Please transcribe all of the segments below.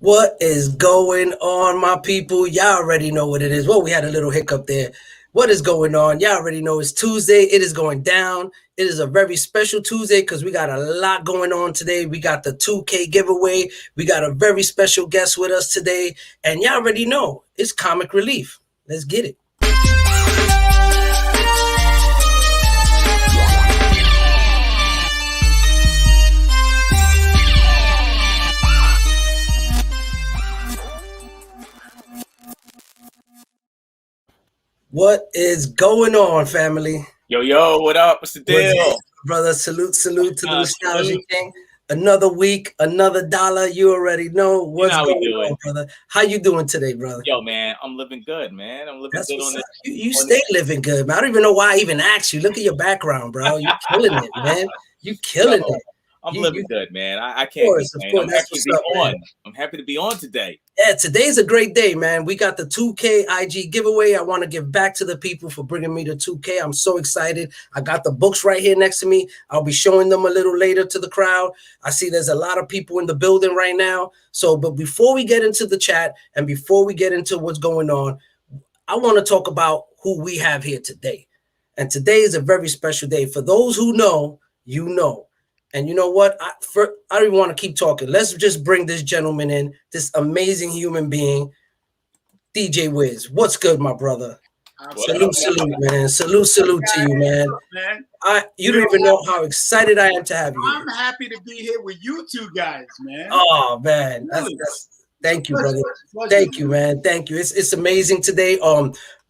What is going on, my people? Y'all already know what it is. Well, we had a little hiccup there. What is going on? Y'all already know it's Tuesday. It is going down. It is a very special Tuesday because we got a lot going on today. We got the 2K giveaway. We got a very special guest with us today. And y'all already know it's Comic Relief. Let's get it. What is going on, family? Yo, what up? What's the deal? Brother, salute to the Nostalgia King. Another week, another dollar. You already know what's going on, brother. How you doing today, brother? Yo, man, I'm living good, man. I'm living good on this. You stay living good, man. I don't even know why I even asked you. Look at your background, bro. You killing it, man. You killing it. I'm living good, man. I can't complain. I'm happy to be on today. Yeah, today's a great day, man. We got the 2K IG giveaway. I want to give back to the people for bringing me the 2K. I'm so excited. I got the books right here next to me. I'll be showing them a little later to the crowd. I see there's a lot of people in the building right now. So, but before we get into the chat and before we get into what's going on, I want to talk about who we have here today. And today is a very special day. For those who know, you know. And you know what? I don't even want to keep talking. Let's just bring this gentleman in, this amazing human being, DJ Wiz. What's good, my brother? Salute, man. Salute to you, man. You don't even know how excited I am to have you. I'm happy to be here with you two guys, man. Oh, man. Thank you, brother. Thank you, man. Thank you. It's amazing today.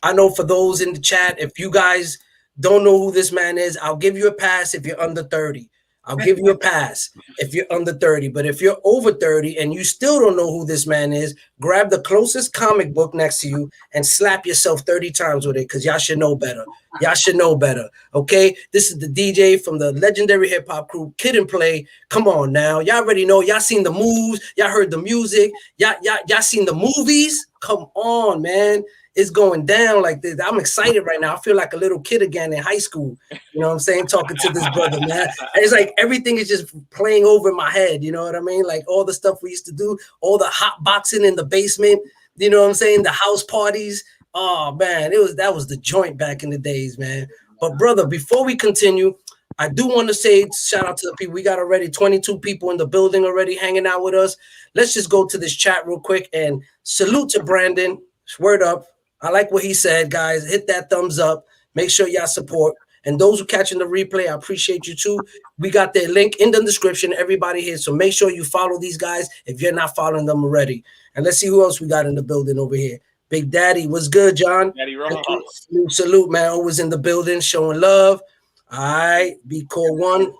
I know for those in the chat, if you guys don't know who this man is, I'll give you a pass if you're under 30. I'll give you a pass if you're under 30. But if you're over 30 and you still don't know who this man is, grab the closest comic book next to you and slap yourself 30 times with it because y'all should know better. Y'all should know better. Okay? This is the DJ from the legendary hip-hop crew, Kid and Play. Come on now. Y'all already know. Y'all seen the moves. Y'all heard the music. Y'all seen the movies. Come on, man. It's going down like this. I'm excited right now. I feel like a little kid again in high school. You know what I'm saying? Talking to this brother, man. And it's like everything is just playing over in my head. You know what I mean? Like all the stuff we used to do, all the hot boxing in the basement. You know what I'm saying? The house parties. Oh man, that was the joint back in the days, man. But brother, before we continue, I do want to say shout out to the people. We got already 22 people in the building already hanging out with us. Let's just go to this chat real quick and salute to Brandon. Word up. I like what he said, guys. Hit that thumbs up. Make sure y'all support. And those who catching the replay, I appreciate you too. We got their link in the description, everybody here. So make sure you follow these guys if you're not following them already. And let's see who else we got in the building over here. Big Daddy, what's good, John? Daddy Ross. Salute, man. Always in the building, showing love. All right, be cool one.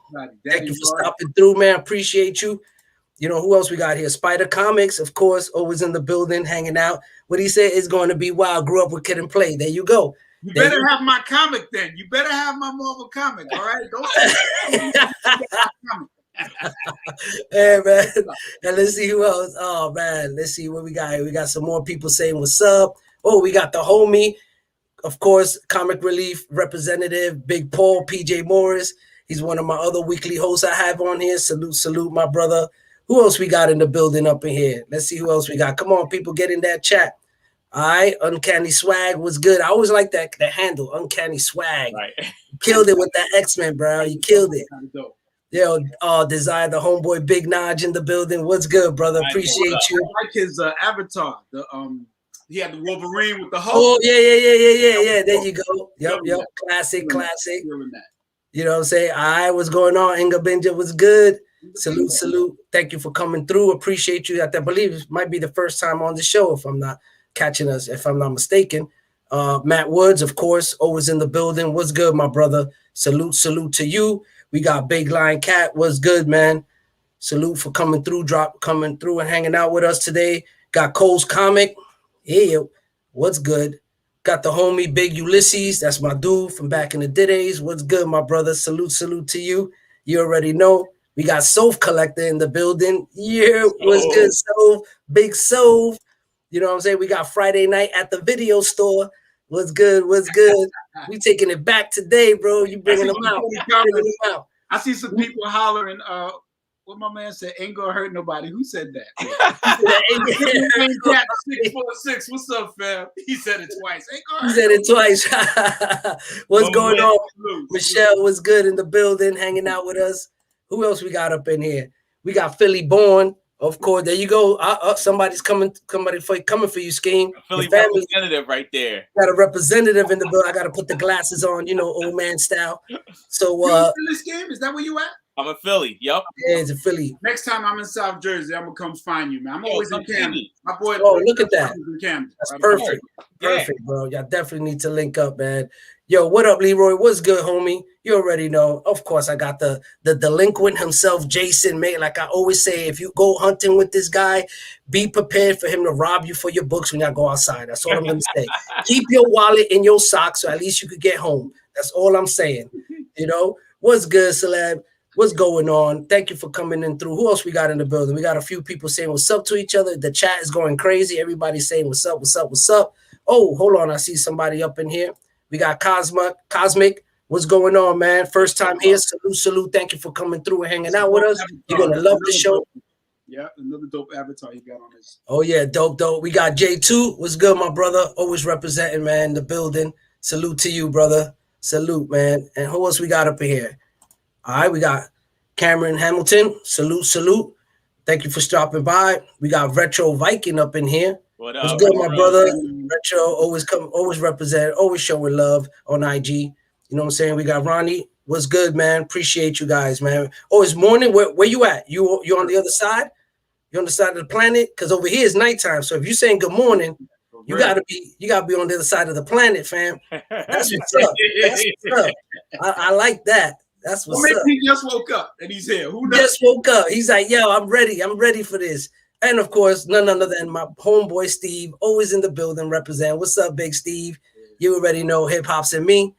Thank you for stopping through, man. Appreciate you. You know, who else we got here? Spider Comics, of course, always in the building, hanging out. What he said is going to be wild. Grew up with Kid and Play. There you go. You better have my comic then. You better have my Marvel comic, all right? Don't Hey, man. And let's see who else. Oh, man. Let's see what we got here. We got some more people saying what's up. Oh, we got the homie. Of course, Comic Relief representative, Big Paul, PJ Morris. He's one of my other weekly hosts I have on here. Salute, my brother. Who else we got in the building up in here? Let's see who else we got. Come on, people, get in that chat. All right, Uncanny Swag was good. I always like that handle, Uncanny Swag. Right. You killed it with that X-Men, bro. You killed it. Yo, Desire, the homeboy Big Naj in the building. What's good, brother? Appreciate you. I like his avatar. He had the Wolverine with the Hulk. Oh, yeah. There you go. Yep. Classic. You know what I'm saying? All right, what's going on? Inga Benja was good. Salute. Thank you for coming through. Appreciate you. I believe it might be the first time on the show, if I'm not mistaken. Matt Woods, of course, always in the building. What's good, my brother? Salute to you. We got Big Lion Cat. What's good, man? Salute for coming through and hanging out with us today. Got Cole's Comic. Hey, what's good? Got the homie Big Ulysses. That's my dude from back in the days. What's good, my brother? Salute to you. You already know. We got Soph Collector in the building. Yeah, what's good, Soph? Big Soph. You know what I'm saying? We got Friday night at the video store. What's good? We taking it back today, bro. You bringing them out. I see some people hollering. what my man said, ain't gonna hurt nobody. Who said that? 646. What's up, fam? He said it twice. Ain't gonna hurt. He said it twice. What's going on? Michelle was good in the building, hanging out with us. Who else we got up in here? We got Philly Born. Of course, there you go. Somebody's coming for you, Skeme. Philly representative right there. Got a representative in the building. I got to put the glasses on, old man style. So, Philly, Skeme? Is that where you at? I'm in Philly. Yep. Yeah, it's a Philly. Next time I'm in South Jersey, I'm gonna come find you, man. I'm always in Camden. My boy. Oh, look at that. That's perfect. Perfect, bro. Y'all definitely need to link up, man. Yo, what up, Leroy? What's good, homie? You already know. Of course, I got the delinquent himself, Jason, mate. Like I always say, if you go hunting with this guy, be prepared for him to rob you for your books when y'all go outside. That's all I'm gonna say. Keep your wallet in your socks so at least you could get home. That's all I'm saying. What's good, Celeb? What's going on? Thank you for coming in through. Who else we got in the building? We got a few people saying what's up to each other. The chat is going crazy. Everybody's saying what's up, what's up, what's up. Oh, hold on. I see somebody up in here. We got Cosmic. What's going on, man? First time here. Salute. Thank you for coming through and hanging out with us. You're going to love the show. Yeah, another dope avatar you got on this. Oh, yeah, dope. We got J2. What's good, my brother? Always representing, man, the building. Salute to you, brother. Salute, man. And who else we got up in here? All right, we got Cameron Hamilton. Salute. Thank you for stopping by. We got Retro Viking up in here. What's good, my brother? Retro, always represent, always showing love on IG. You know what I'm saying? We got Ronnie. What's good, man? Appreciate you guys, man. Oh, it's morning. Where you at? You on the other side? You on the side of the planet? Because over here is nighttime. So if you're saying good morning, you gotta be on the other side of the planet, fam. That's what's up. I like that. That's what's up. He just woke up and he's here. Who just woke up? He's like, yo, I'm ready for this. And of course, none other than my homeboy Steve, always in the building, represent. What's up, Big Steve? You already know hip hop's in me.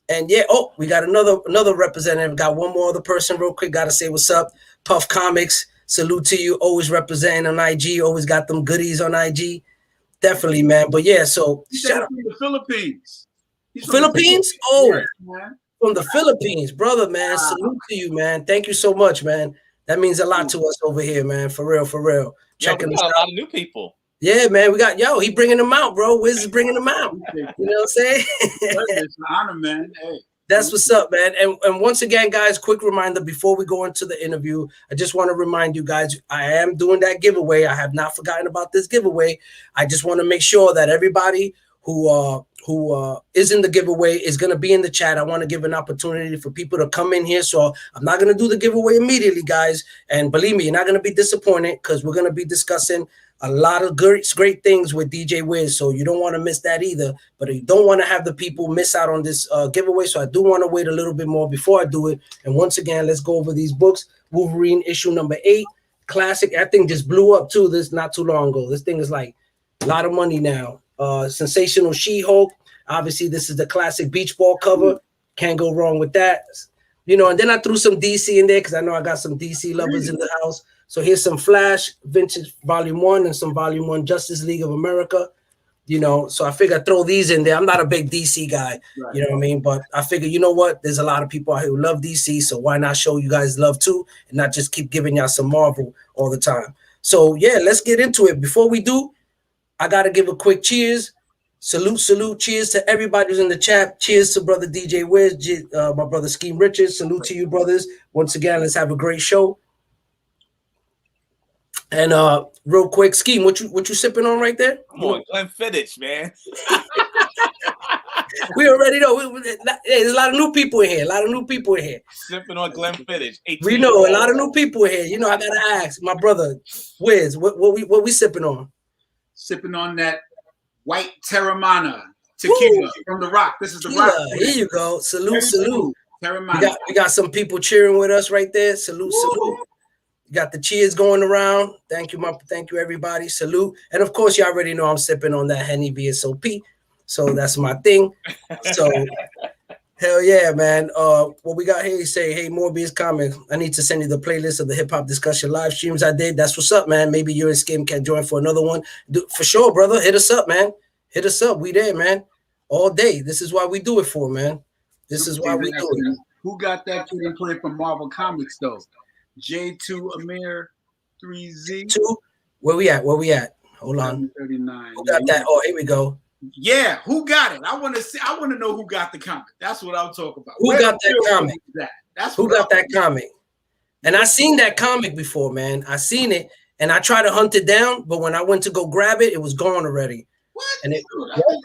And yeah, we got another representative. Got one more other person real quick. Gotta say what's up. Puff Comics, salute to you. Always representing on IG. Always got them goodies on IG. Definitely, man. But yeah, so shout out to the Philippines. Philippines? From the Philippines, brother, man. Salute to you, man. Thank you so much, man. That means a lot to us over here, man. For real. Checking us out. A lot of new people. Yeah, man. We got he bringing them out, bro. Wiz is bringing them out. You know what I'm saying? It's an honor, man. Hey. That's what's up, man. And once again, guys, quick reminder before we go into the interview, I just want to remind you guys, I am doing that giveaway. I have not forgotten about this giveaway. I just want to make sure that everybody who is in the giveaway is going to be in the chat. I want to give an opportunity for people to come in here. So I'm not going to do the giveaway immediately, guys. And believe me, you're not going to be disappointed because we're going to be discussing a lot of great things with DJ Wiz. So you don't want to miss that either. But you don't want to have the people miss out on this giveaway. So I do want to wait a little bit more before I do it. And once again, let's go over these books. Wolverine issue number 8. Classic. That thing just blew up too. This not too long ago. This thing is like a lot of money now. Sensational She-Hulk. Obviously, this is the classic beach ball cover. Can't go wrong with that. And then I threw some DC in there because I know I got some DC lovers in the house. So here's some Flash, Vintage Volume 1 and some Volume 1 Justice League of America. So I figure throw these in there. I'm not a big DC guy, you know what I mean? But I figure, you know what? There's a lot of people out here who love DC, so why not show you guys love too and not just keep giving y'all some Marvel all the time. So yeah, let's get into it. Before we do, I got to give a quick cheers. Salute. Cheers to everybody who's in the chat. Cheers to brother DJ Wiz, my brother Skeme Richards. Salute to you, brothers. Once again, let's have a great show. And real quick, Skeme, what you sipping on right there? Come on, Glenfiddich, man. We already know. There's a lot of new people in here. Sipping on Glenfiddich. We know a lot of new people in here. I gotta ask my brother Wiz, what we sipping on? Sipping on that white Terramana tequila from the Rock. This is the Rock. Here you go. Salute. Terramana. We got some people cheering with us right there. Salute. You got the cheers going around. Thank you, everybody. Salute. And of course, you already know I'm sipping on that Henny VSOP. So that's my thing. So hell yeah, man. What we got here, you say, hey, MorbiusComics, I need to send you the playlist of the hip hop discussion live streams I did. That's what's up, man. Maybe you and Skeme can join for another one. For sure, brother. Hit us up, man. Hit us up. We there, man. All day. This is why we do it for, man. This is why we do it. Who got that kid and play from Marvel Comics, though? J2 Amir 3Z. 2. Where we at? Hold on. 39. Who got that? Oh, here we go. Yeah, who got it? I want to know who got the comic. That's what I'm talking about. Who got that comic? That's who got that comic. And I seen that comic before, man. I seen it, and I tried to hunt it down, but when I went to go grab it, it was gone already. What? And it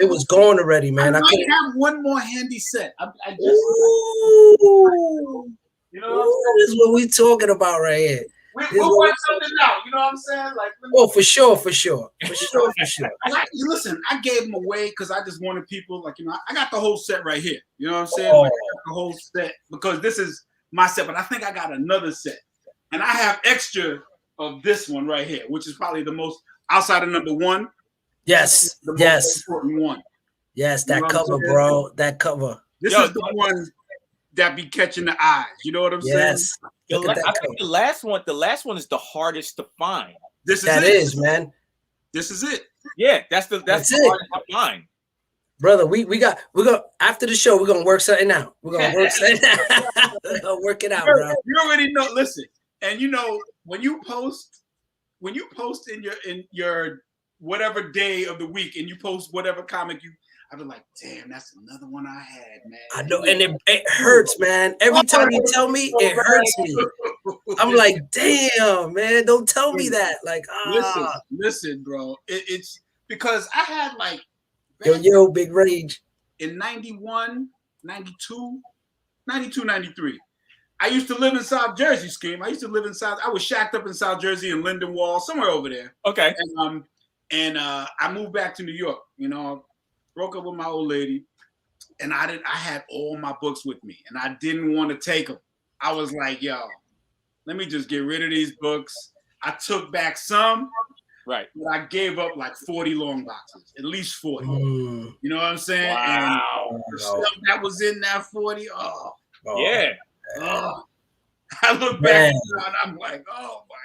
was gone already, man. I might have one more handy set. I just, Ooh, you know, this is what we talking about right here. We'll find something out. You know what I'm saying? Like, for sure. Listen, I gave them away because I just wanted people, like, you know, I got the whole set right here. You know what I'm saying? Oh. Like, I got the whole set because this is my set, but I think I got another set, and I have extra of this one right here, which is probably the most outside of number 1. Yes, the most important one. Yes, that cover, bro. That cover. This is the one that be catching the eyes. You know what I'm saying? I think the last one is the hardest to find. This is that it. Is, man. This is it. Yeah, that's the hardest to find. Brother, we're gonna after the show, we're gonna work something out. We're gonna work something out. We're gonna work it out, bro. You already know. Listen, and you know when you post in your whatever day of the week, and you post whatever comic I've been like, damn, that's another one I had, man. I know, and it hurts, man. Every time you tell me, it hurts me. I'm like, damn, man, don't tell me that. Like, listen, bro. It's because I had like yo, big rage. In 91, 92, 93. I used to live in South Jersey, Skeme. I was shacked up in South Jersey in Linden Wall, somewhere over there. Okay. And I moved back to New York, you know, broke up with my old lady, and I had all my books with me, and I didn't want to take them. I was like, yo, let me just get rid of these books. I took back some, right? But I gave up like 40 long boxes, at least 40. You know what I'm saying? Wow. And the stuff that was in that 40, yeah. I look back and I'm like, oh my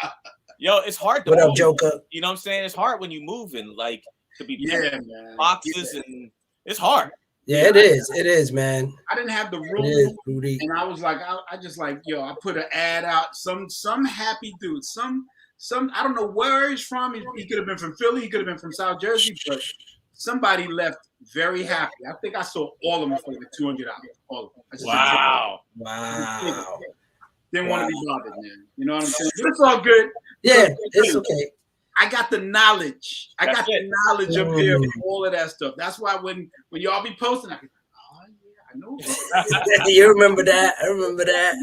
God. Yo, it's hard to What move. up, Joker? You know what I'm saying? It's hard when you move and like to be man. boxes and it's hard. Yeah, it is. It is, man. I didn't have the room, and I was like, I just like, yo, I put an ad out. Some happy dude, some I don't know where he's from. He could have been from Philly. He could have been from South Jersey, but somebody left very happy. I think I saw all of them for like $200. All of them. Wow. Didn't want to be bothered, man. You know what I'm saying? But it's all good. Yeah, it's okay. I got the knowledge. I got the knowledge up here of all of that stuff. That's why when y'all be posting, I can, oh yeah, I know. You remember that? I remember that.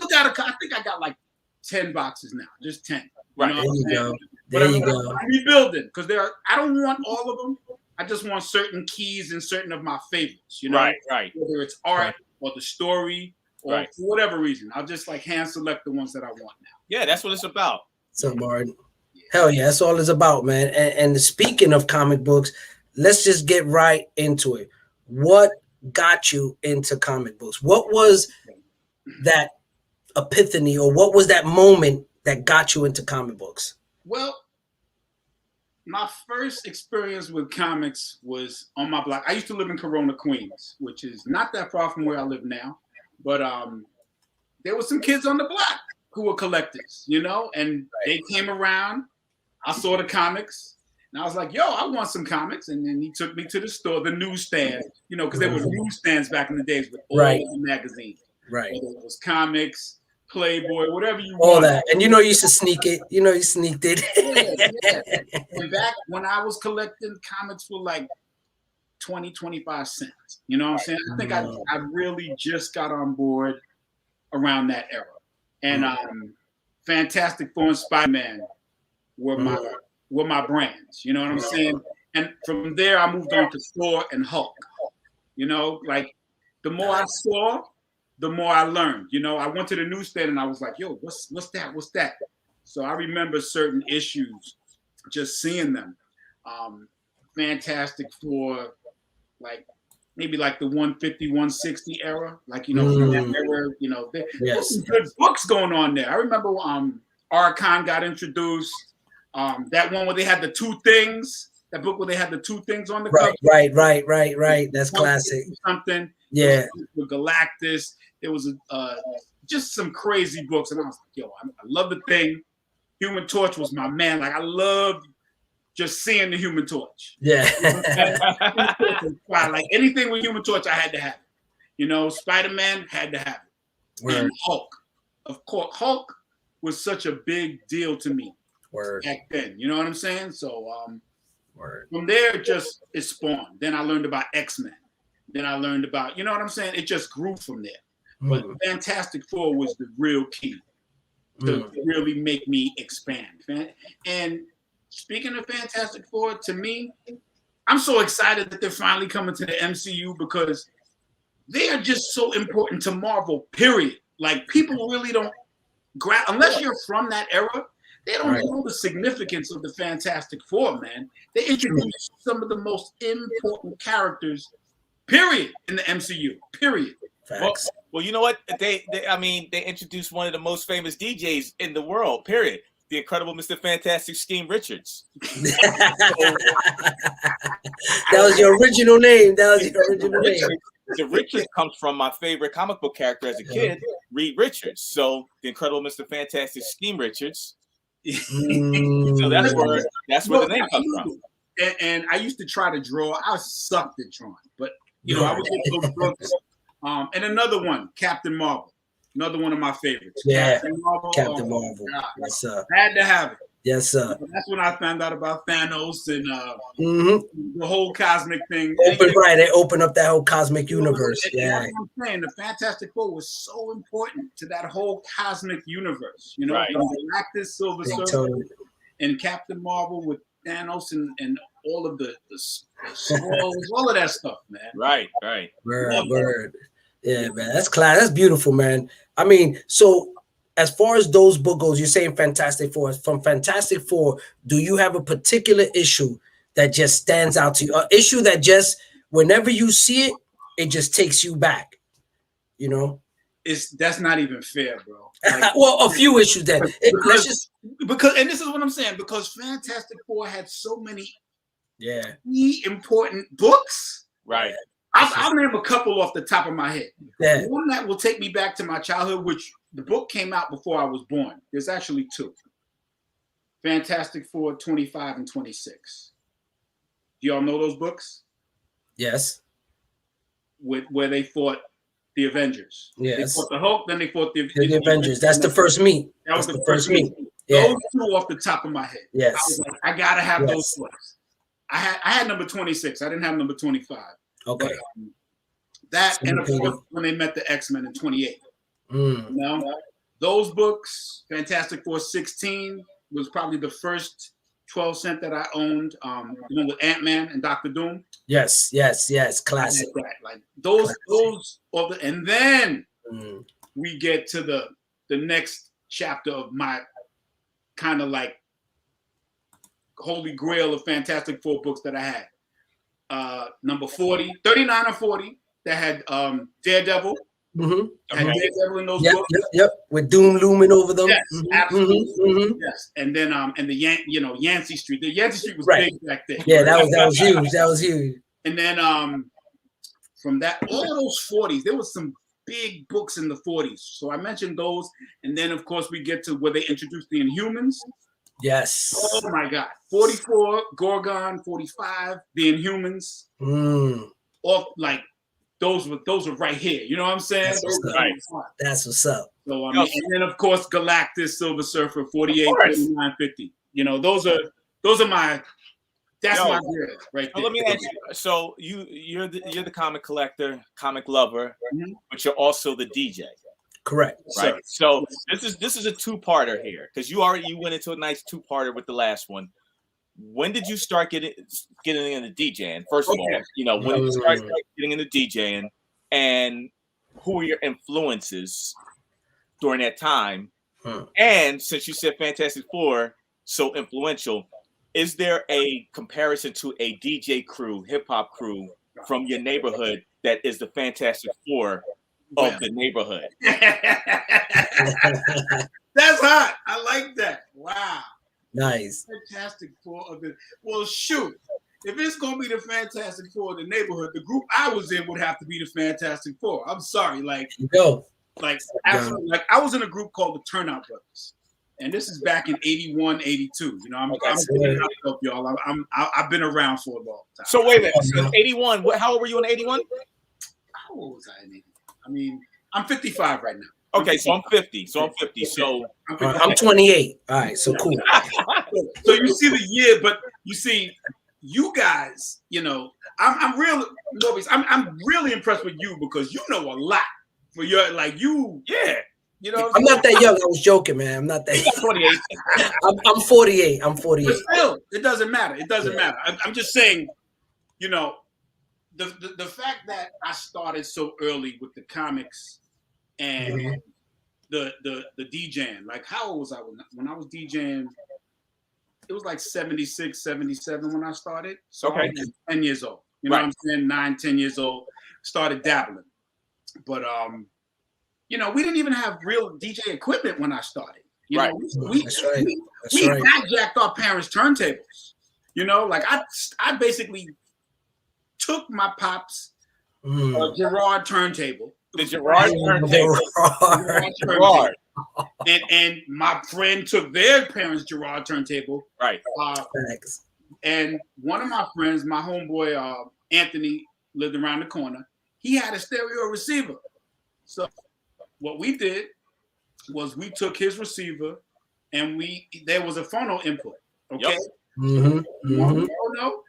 I think I got like 10 boxes now, just 10. Right. There you go. There you go. I'm rebuilding because I don't want all of them. I just want certain keys and certain of my favorites. You know, right. Whether it's art or the story or for whatever reason, I'll just like hand select the ones that I want now. Yeah, that's what it's about. So, Martin. Hell yeah, that's all it's about, man. And speaking of comic books, let's just get right into it. What got you into comic books? What was that epiphany, or what was that moment that got you into comic books? Well, my first experience with comics was on my block. I used to live in Corona, Queens, which is not that far from where I live now. But there were some kids on the block who were collectors, you know, and they came around. I saw the comics, and I was like, yo, I want some comics. And then he took me to the store, the newsstand, you know, because there were newsstands back in the days with all the magazines. Right. Whether it was comics, Playboy, whatever you all want. That. And you know you used to sneak it. You know you sneaked it. Yeah. And back when I was collecting, comics were like 20, 25 cents. You know what I'm saying? I think I really just got on board around that era. And Fantastic Four and Spider-Man were my brands. You know what I'm saying? And from there, I moved on to Thor and Hulk. You know, like the more I saw, the more I learned. You know, I went to the newsstand and I was like, yo, what's that? What's that? So I remember certain issues, just seeing them. Fantastic Four, like maybe like the 150, 160 era, like, you know, that era, you know, there's some good books going on there. I remember Rican got introduced. That one where they had the two things, that book where they had the two things on the cover. Right. That's classic. Something. Yeah. With Galactus. There was a just some crazy books. And I was like, yo, I love the Thing. Human Torch was my man. Like, I loved just seeing the Human Torch. Yeah. Like anything with Human Torch, I had to have it. You know, Spider-Man had to have it. Word. And Hulk. Of course, Hulk was such a big deal to me. Word. Back then. You know what I'm saying? So Word. from there, it spawned. Then I learned about X-Men. Then I learned about, you know what I'm saying? It just grew from there. But Fantastic Four was the real key to really make me expand. And speaking of Fantastic Four, to me, I'm so excited that they're finally coming to the MCU because they are just so important to Marvel, period. Like, people really don't unless you're from that era, they don't know the significance of the Fantastic Four, man. They introduced some of the most important characters, period, in the MCU, period. Facts. Well, you know what? They introduced one of the most famous DJs in the world, period. The incredible Mr. Fantastic Skeme Richards. That was your original name. The Richards comes from my favorite comic book character as a kid, Reed Richards. So the incredible Mr. Fantastic Skeme Richards. So that's where the name comes from. And I used to try to draw. I sucked at drawing, but you know, I was in those books. And another one, Captain Marvel. Another one of my favorites. Yeah, Captain Marvel. Yes, sir. Had to have it. Yes, sir. That's when I found out about Thanos and the whole cosmic thing. They open up that whole cosmic universe. Yeah. That's what I'm saying. The Fantastic Four was so important to that whole cosmic universe. You know, Galactic, Silver Surfer, and Captain Marvel with Thanos and all of the scrolls, all of that stuff, man. Right. Word. Yeah, man. That's class. That's beautiful, man. I mean, so as far as those book goes, you're saying Fantastic Four. From Fantastic Four, do you have a particular issue that just stands out to you? An issue that just, whenever you see it, it just takes you back, you know? That's not even fair, bro. Like, well, a few issues that because and this is what I'm saying, because Fantastic Four had so many important books. Right. I'll name a couple off the top of my head. Yeah. One that will take me back to my childhood, which the book came out before I was born. There's actually two. Fantastic Four 25 and 26. Do y'all know those books? Yes. Where they fought the Avengers. Yes. They fought the Hulk, then they fought the Avengers. That's the first meet. That was the first meet. Yeah. Those two off the top of my head. Yes. I was like, I gotta have those books. I had number 26. I didn't have number 25. Okay. But, that and of course when they met the X-Men in 28. You know, those books, Fantastic Four 16 was probably the first 12-cent that I owned. You know, with Ant-Man and Dr. Doom. Yes. Classic. Like those and then we get to the next chapter of my kind of like holy grail of Fantastic Four books that I had. Number 40, 39 or 40 that had Daredevil. Had Daredevil in those books. Yep. With Doom looming over them. Yes, absolutely. Yes. And then and the Yancey Street. The Yancey Street was big back then. Yeah, that was huge. That was huge. And then from that, all of those 40s, there was some big books in the 40s. So I mentioned those. And then of course we get to where they introduced the Inhumans. Yes. Oh my God. 44, Gorgon, 45, the Inhumans. Off like those were right here. You know what I'm saying? That's what's up. So and then of course Galactic, Silver Surfer, 48, 49, 50. You know, those are my my grid right there. Let me ask you. So you're the comic collector, comic lover, but you're also the DJ. Correct. Right. So this is a two-parter here because you went into a nice two-parter with the last one. When did you start getting into DJing? First of all, you know, when did you start getting into DJing, and who were your influences during that time? And since you said Fantastic Four so influential, is there a comparison to a DJ crew, hip hop crew from your neighborhood that is the Fantastic Four of the neighborhood? That's hot. I like that. Wow. Nice. Fantastic Four of the shoot. If it's gonna be the Fantastic Four of the neighborhood, the group I was in would have to be the Fantastic Four. I'm sorry, like Like absolutely. Like I was in a group called the Turnout Brothers. And this is back in 81, 82. You know, I'm y'all. I've been around for a long time. So wait a minute. So 81. How old were you in 81? How old was I in 81? I mean, I'm 55 right now. Okay, so I'm 50. So I'm 28. All right, so cool. So you see the year, but you see, you guys, you know, I'm really impressed with you because you know a lot for your yeah. You know, I'm not that young. I was joking, man. I'm not that young. 28. I'm 48. I'm 48. But still, it doesn't matter. It doesn't matter. I'm just saying, you know, the fact that I started so early with the comics and the DJing. Like, how old was I when I was DJing? It was like 76, 77 when I started. So I was 10 years old. You know what I'm saying? 9, 10 years old. Started dabbling. But you know, we didn't even have real DJ equipment when I started. You know, we hijacked our parents' turntables. You know, like I basically took my pop's Gerard turntable. The Gerard turntable. Gerard. And my friend took their parents' Gerard turntable. Right. And one of my friends, my homeboy Anthony, lived around the corner. He had a stereo receiver. So what we did was we took his receiver and there was a phono input. Okay. Yep. One phono,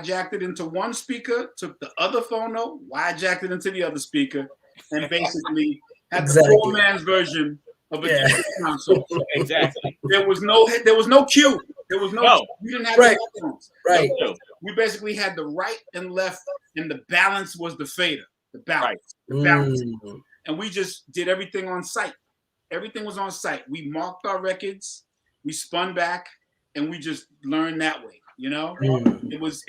jacked it into one speaker, took the other phono, jacked it into the other speaker, and basically had the poor man's version of a digital console. Exactly. There was no cue. There was no. We didn't have headphones. Right. We basically had the right and left, and the balance was the fader. The balance. The balance. And we just did everything on site. Everything was on site. We marked our records, we spun back, and we just learned that way. You know, it was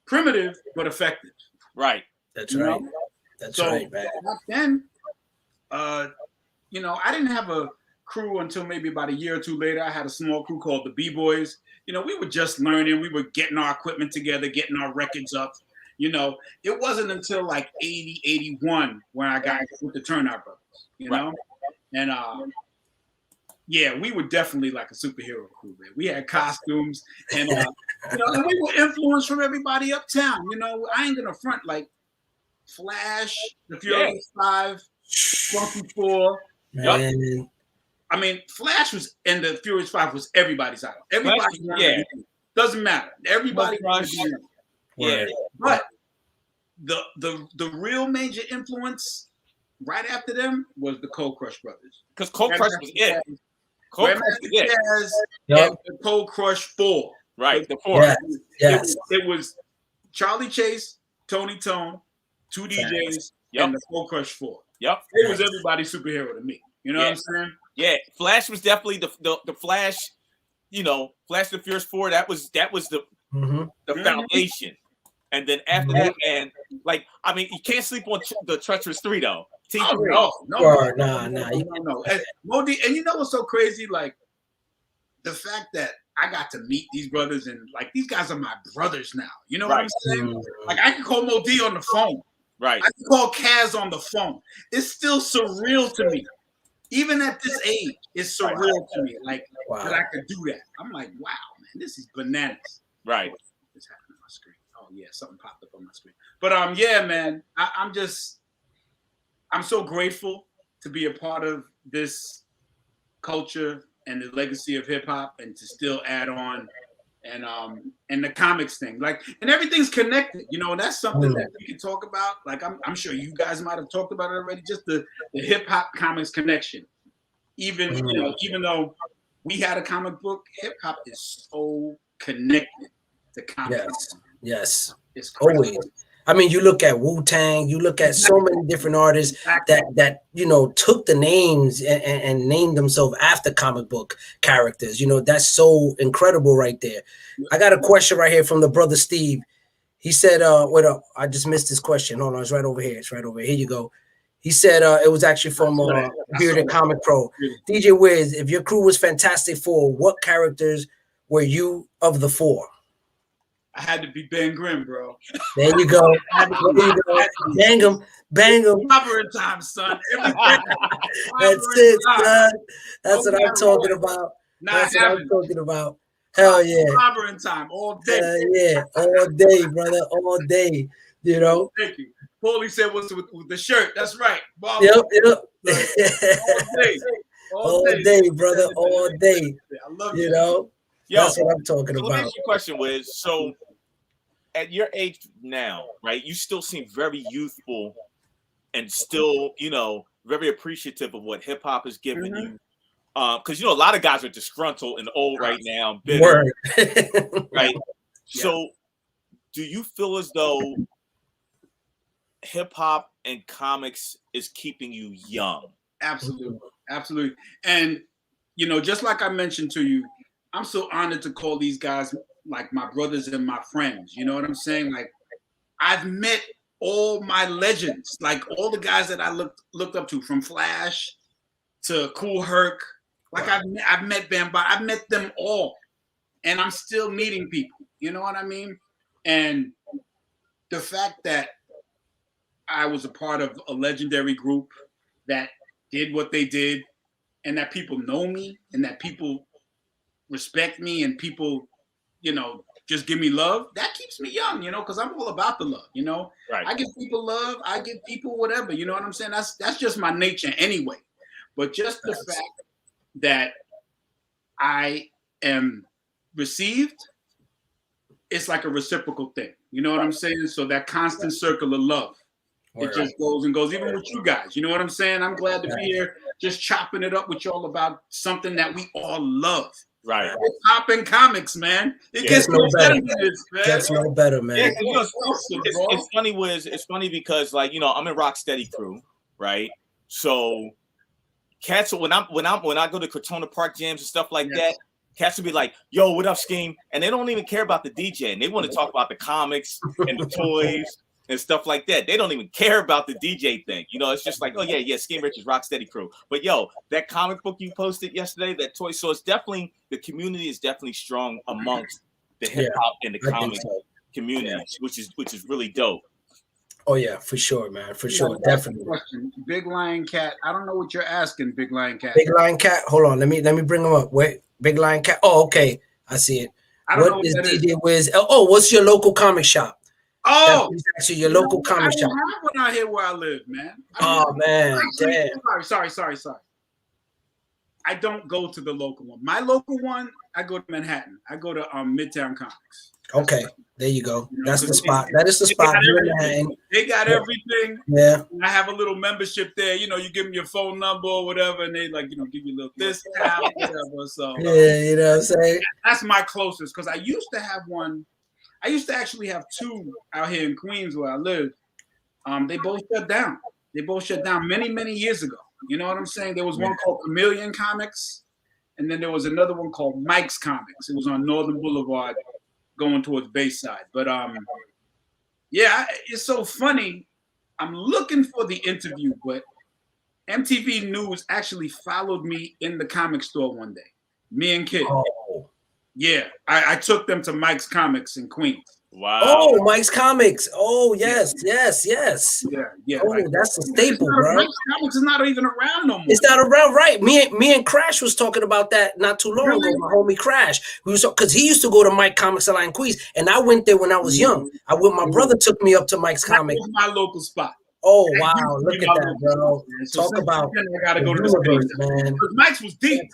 primitive but effective. Right. That's right. That's right, man. Back then, you know, I didn't have a crew until maybe about a year or two later. I had a small crew called the B-Boys. You know, we were just learning. We were getting our equipment together, getting our records up. You know, it wasn't until like 80, 81 when I got with the Turnout Brothers, you know? And yeah, we were definitely like a superhero crew, man. We had costumes and, you know, and we were influenced from everybody uptown. You know, I ain't gonna front like Flash, the Furious 5, Funky 4. Man. I mean, Flash was, and the Furious 5 was everybody's idol. Everybody, doesn't matter. Everybody. Yeah, but the real major influence right after them was the Cold Crush Brothers. Because Cold Crush was it. Cold Crush was it. And the Cold Crush 4. Right, the 4. Yes. It was Charlie Chase, Tony Tone, 2 DJs, and the Cold Crush 4. Yep. It was everybody's superhero to me. You know what I'm saying? Yeah, Flash was definitely the Flash. You know, Flash the Furious 4. That was the foundation. And then after that, man, like, I mean, you can't sleep on the Treacherous 3 though. No. And Modi, and you know what's so crazy? Like the fact that I got to meet these brothers, and like these guys are my brothers now. You know what I'm saying? Like I can call Modi on the phone. Right. I can call Kaz on the phone. It's still surreal to me. Even at this age, it's surreal to me. Like that I could do that. I'm like, wow, man, this is bananas. Right. What's happening on my screen? Oh yeah, something popped up on my screen. But yeah, man, I'm so grateful to be a part of this culture and the legacy of hip hop, and to still add on and the comics thing, like, and everything's connected. You know, that's something that we can talk about. Like, I'm sure you guys might have talked about it already. Just the hip hop comics connection. Even you know, even though we had a comic book, hip hop is so connected to comics. Yes. It's crazy. Always. I mean, you look at Wu-Tang, you look at so many different artists that you know took the names and named themselves after comic book characters. You know, that's so incredible right there. I got a question right here from the brother Steve. He said, wait up, I just missed his question. Hold on, it's right over here. It's right over here. Here you go. He said it was actually from Bearded Comic Pro. DJ Wiz, if your crew was Fantastic Four, what characters were you of the 4? I had to be Ben Grimm, bro. There you go. There you go. Bang him. Bang him. Clobbering time, son. Everything. That's it, son. That's what I'm talking about. That's what I'm talking about. Hell yeah. Clobbering time all day. Yeah, all day, brother. All day. You know. Thank you. Paulie said what's with the shirt. That's right. Bob, Yep. all day. All day, brother. All day. I love you. Know. Yo, that's what I'm talking about. Let me ask you a question, Wiz. So, at your age now, right? You still seem very youthful, and still, you know, very appreciative of what hip hop has given you. Because you know, a lot of guys are disgruntled and old right now, bitter, right? Yeah. So, do you feel as though hip hop and comics is keeping you young? Absolutely, absolutely. And you know, just like I mentioned to you, I'm so honored to call these guys like my brothers and my friends. You know what I'm saying? Like, I've met all my legends, like all the guys that I looked up to, from Flash to Kool Herc. Like I've met Bamba, I've met them all, and I'm still meeting people. You know what I mean? And the fact that I was a part of a legendary group that did what they did, and that people know me, and that people respect me, and people, you know, just give me love, that keeps me young, you know, because I'm all about the love, you know. Right. I give people love, I give people whatever, you know what I'm saying? That's just my nature anyway. But just the fact that I am received, it's like a reciprocal thing, you know what I'm saying? So that constant circle of love, it just goes and goes, even with you guys, you know what I'm saying? I'm glad to be here, just chopping it up with y'all about something that we all love. Right. Hip-hop and comics, man. It gets no better than this, man. Gets no better, man. Yeah, you know, it's funny, Wiz. It's funny because, like, you know, I'm in Rocksteady crew, right? So cats, when I go to Cortona Park jams and stuff like that, cats will be like, "Yo, what up, Skeme?" And they don't even care about the DJ, and they want to talk about the comics and the toys and stuff like that. They don't even care about the DJ thing. You know, it's just like, oh yeah, Skeme Richards, Rocksteady crew. But yo, that comic book you posted yesterday, that toy, so it's definitely, the community is definitely strong amongst the hip hop and the comic community, which is really dope. Oh yeah, for sure, man. For sure, definitely. Question. Big Lion Cat. I don't know what you're asking, Big Lion Cat. Big Lion Cat. Hold on, let me bring him up. Wait, Big Lion Cat. Oh, okay, I see it. What is DJ Wiz? Oh, what's your local comic shop? Oh, that's actually your local comic shop. I have one out here where I live, man. Man, damn. Sorry. I don't go to the local one. My local one, I go to Manhattan. I go to Midtown Comics. Okay, there you go. That's the spot. That is the spot. They got everything. Yeah. I have a little membership there. You know, you give them your phone number or whatever, and they like, you know, give you a little discount, whatever. So yeah, you know what I'm saying? That's my closest, because I used to have one. I used to actually have two out here in Queens where I live. They both shut down. They both shut down many, many years ago. You know what I'm saying? There was one called Chameleon Comics, and then there was another one called Mike's Comics. It was on Northern Boulevard going towards Bayside. But yeah, it's so funny. I'm looking for the interview, but MTV News actually followed me in the comic store one day. Me and Kid. Oh. Yeah, I took them to Mike's Comics in Queens. Wow. Oh, Mike's Comics. Oh, yes. Yeah. Oh, right. That's a staple, bro. Mike's Comics is not even around no more. It's not around, right? Me and Crash was talking about that not too long ago. My homie Crash, because he used to go to Mike Comics a lot in Queens, and I went there when I was young. My brother took me up to Mike's Comics. That was my local spot. Oh wow! Look at that, bro. So talk about I gotta go to the universe, man. Mike's was deep. Deep,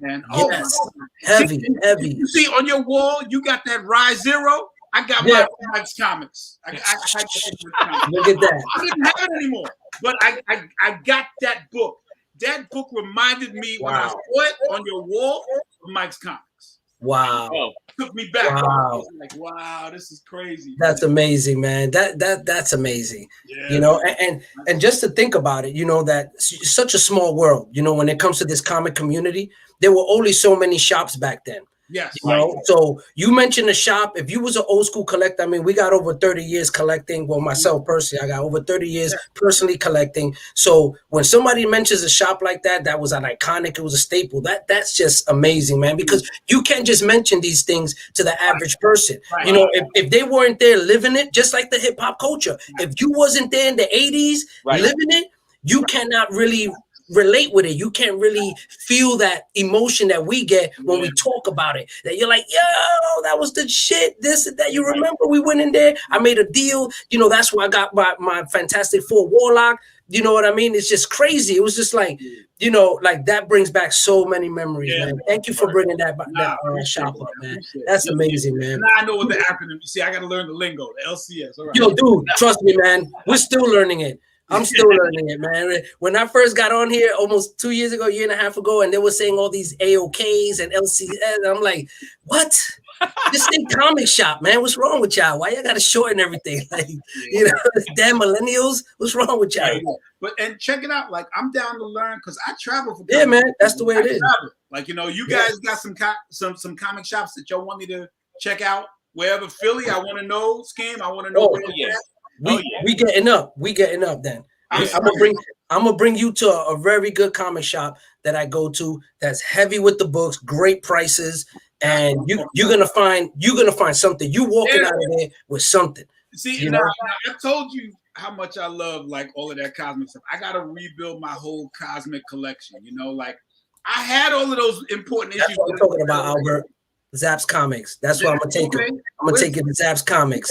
man. Oh, yes. Heavy. You see on your wall, you got that Rise Zero. I got my Mike's Comics. I Look at that. I didn't have it anymore, but I got that book. That book reminded me when I saw it on your wall of Mike's Comics. Wow. Took me back. Wow. Like, wow, this is crazy. That's amazing, man. That's amazing. Yeah. You know, and just to think about it, you know, that such a small world, you know, when it comes to this comic community, there were only so many shops back then. Yes. You know, so you mentioned the shop. If you was an old school collector, I mean, we got over 30 years collecting. Well, myself personally, I got over 30 years personally collecting. So when somebody mentions a shop like that, that was an iconic, it was a staple. That's just amazing, man, because you can't just mention these things to the average person. You know, if they weren't there living it, just like the hip hop culture, if you wasn't there in the 80s living it, you cannot really relate with it. You can't really feel that emotion that we get when we talk about it. That you're like, yo, that was the shit. This and that. You remember we went in there? I made a deal. You know, that's why I got my Fantastic Four Warlock. You know what I mean? It's just crazy. It was just like, you know, like that brings back so many memories, man. Thank you for bringing that shop up, man. That's amazing, man. Now I know what the acronym. You see, I got to learn the lingo, the LCS. All right. Yo, dude, trust me, man. We're still learning it. I'm still learning it, man. When I first got on here almost 2 years ago, year and a half ago, and they were saying all these AOKs and LCS, I'm like, what? This ain't comic shop, man. What's wrong with y'all? Why y'all got to shorten everything? Like, you know, damn millennials. What's wrong with y'all? But and check it out. Like, I'm down to learn because I travel for. Yeah, man. That's the way it is. Like, you know, you guys got some comic shops that y'all want me to check out. Wherever Philly, I want to know. Skeme, I want to know. We getting up. We getting up. Then I'm gonna bring you to a very good comic shop that I go to. That's heavy with the books, great prices, and you're gonna find something. You walking out of there with something. See, now I told you how much I love like all of that cosmic stuff. I gotta rebuild my whole cosmic collection. You know, like I had all of those important issues. That's what I'm talking about, Albert. Zapp's Comics. That's what I'm gonna take it. I'm gonna take it to Zapp's Comics.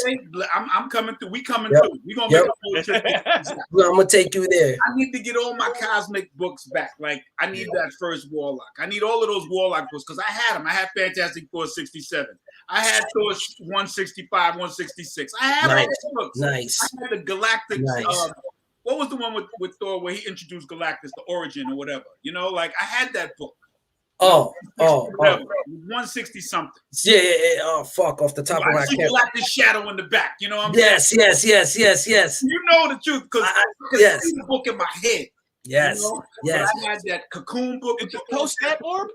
I'm coming through. We coming through. We gonna make a whole trip. I'm gonna take you there. I need to get all my cosmic books back. Like I need that first Warlock. I need all of those Warlock books because I had them. I had Fantastic Four 67. I had Thor 165, 166. I had all those books. Nice. I had the Galactic. Nice. What was the one with Thor where he introduced Galactus, the origin or whatever? You know, like I had that book. 160 something. Yeah. Oh, fuck! Off the top of my head. Like this shadow in the back. You know what I'm saying? Yes. You know the truth because I see the book in my head. Yes. You know? Yes. But I had that Cocoon book. Did you post that, Morb?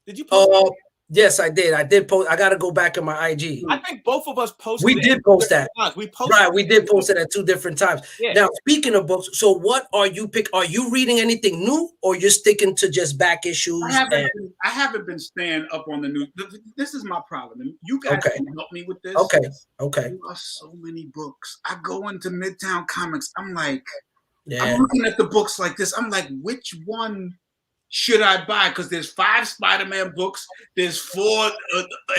Did you post Yes, I did. I did post. I got to go back in my IG. I think both of us posted. We did post that. We posted. Right, we did post it at 2 different times. Yeah. Now, speaking of books, so what are you Are you reading anything new, or you're sticking to just back issues? I haven't been staying up on the news. This is my problem. You guys can help me with this. Okay. There are so many books. I go into Midtown Comics. I'm like, I'm looking at the books like this. I'm like, which one should I buy? Because there's 5 Spider-Man books. There's 4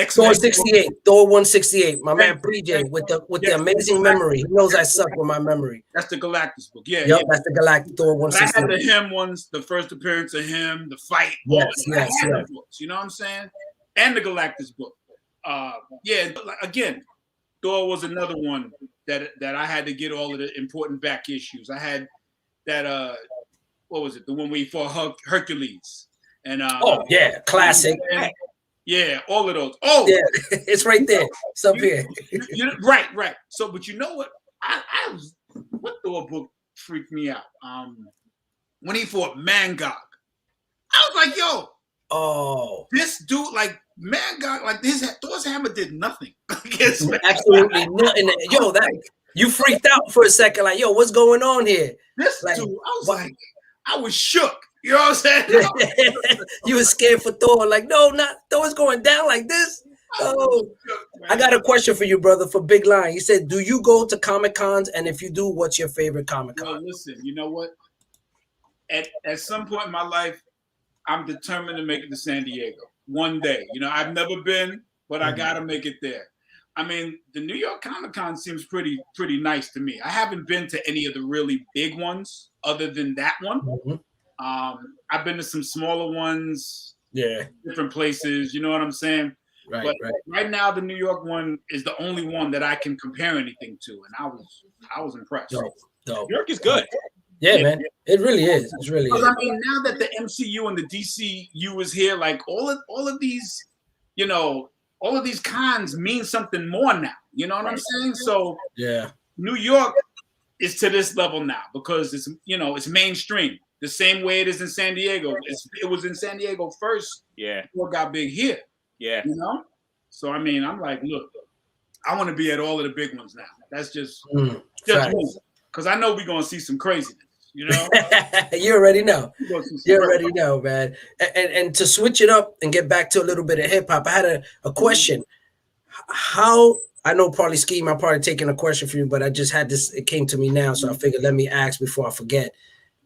Thor 68, Thor 168. My man BJ with the amazing memory. He knows I suck with my memory. That's the Galactus book. Yeah. That's the Galactic Thor 168. I had the him ones, the first appearance of him, the fight. Yes. Books, you know what I'm saying? And the Galactus book. Again, Thor was another one that I had to get all of the important back issues. I had that what was it? The one where he fought Hercules. And classic. And, all of those. It's right there. It's up here. Right. So, but you know what? What Thor book freaked me out? When he fought Mangog. I was like, yo. Oh. This dude, like Mangog, like Thor's hammer did nothing. Absolutely nothing. Yo, you freaked out for a second, like, yo, what's going on here? This dude, I was shook. You know what I'm saying? You were scared for Thor. Like, no, not Thor's going down like this. Oh, I got a question for you, brother, for Big Lion. He said, do you go to Comic Cons? And if you do, what's your favorite Comic Con? Well, listen, you know what? At some point in my life, I'm determined to make it to San Diego one day. You know, I've never been, but I got to make it there. I mean, the New York Comic Con seems pretty nice to me. I haven't been to any of the really big ones other than that one. Mm-hmm. I've been to some smaller ones, different places. You know what I'm saying? Right. Right now, the New York one is the only one that I can compare anything to, and I was impressed. New York is good. Yeah, man, it really is. It really is. I mean, now that the MCU and the DCU is here, like all of these, you know. All of these cons mean something more now. You know what I'm saying? So New York is to this level now because it's mainstream. The same way it is in San Diego. It was in San Diego first. Yeah. Before it got big here. Yeah. You know? So, I mean, I'm like, look, I want to be at all of the big ones now. That's just me. Because I know we're going to see some craziness, you know? You already know. You already know, man. And to switch it up and get back to a little bit of hip hop, I had a question. How, I know probably Skeme, I'm probably taking a question for you, but I just had this, it came to me now, so I figured let me ask before I forget.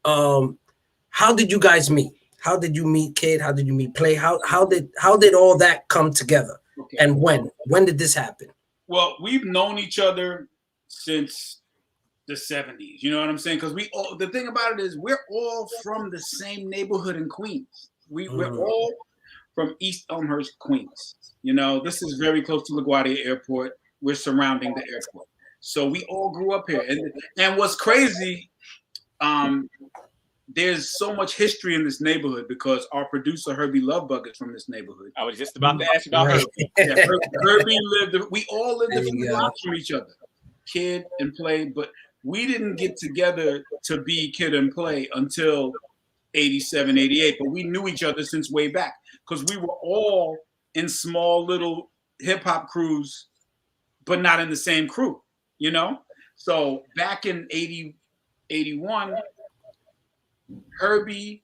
How did you guys meet? How did you meet Kid? How did you meet Play? How did all that come together? Okay. And when did this happen? Well, we've known each other since the 70s. You know what I'm saying? Because the thing about it is we're all from the same neighborhood in Queens. We're all from East Elmhurst, Queens. You know, this is very close to LaGuardia Airport. We're surrounding the airport. So we all grew up here. And what's crazy, there's so much history in this neighborhood because our producer Herbie Lovebug is from this neighborhood. I was just about to ask you about Herbie. Yeah, Herbie we all lived a few blocks from each other, Kid and Play, but we didn't get together to be Kid and Play until 87, 88, but we knew each other since way back because we were all in small little hip hop crews, but not in the same crew, you know? So back in 80, 81, Herbie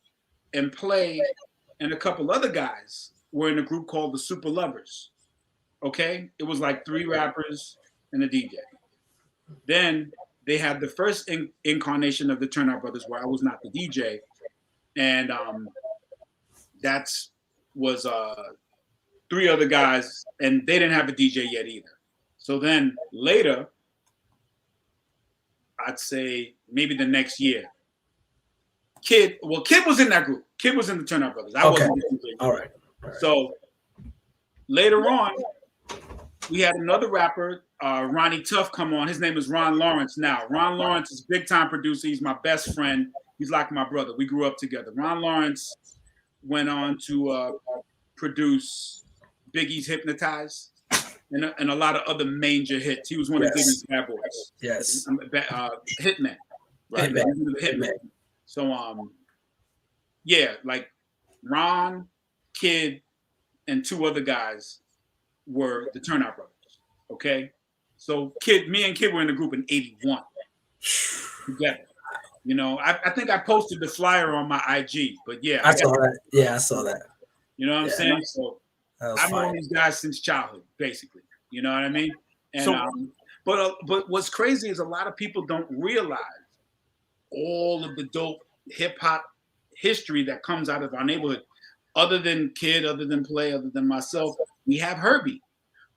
and Play and a couple other guys were in a group called the Super Lovers. Okay? It was like 3 rappers and a DJ. Then they had the first incarnation of the Turnout Brothers where I was not the DJ. And that was 3 other guys, and they didn't have a DJ yet either. So then later, I'd say maybe the next year, Kid was in that group. Kid was in the Turnout Brothers. I wasn't. All right. So later on, we had another rapper, Ronnie Tuff, come on. His name is Ron Lawrence now. Ron Lawrence is a big-time producer. He's my best friend. He's like my brother. We grew up together. Ron Lawrence went on to produce Biggie's Hypnotize and a lot of other major hits. He was one of Biggie's bad boys. Yes. Hitman. Right. Hitman. So, yeah, like Ron, Kid, and 2 other guys were the Turnout Brothers. Okay? So me and Kid were in the group in 81 together. You know, I think I posted the flyer on my IG, but yeah. I saw that. Yeah, I saw that. You know what I'm saying? So I've known these guys since childhood, basically. You know what I mean? And so, but what's crazy is a lot of people don't realize all of the dope hip hop history that comes out of our neighborhood. Other than Kid, other than Play, other than myself, we have Herbie.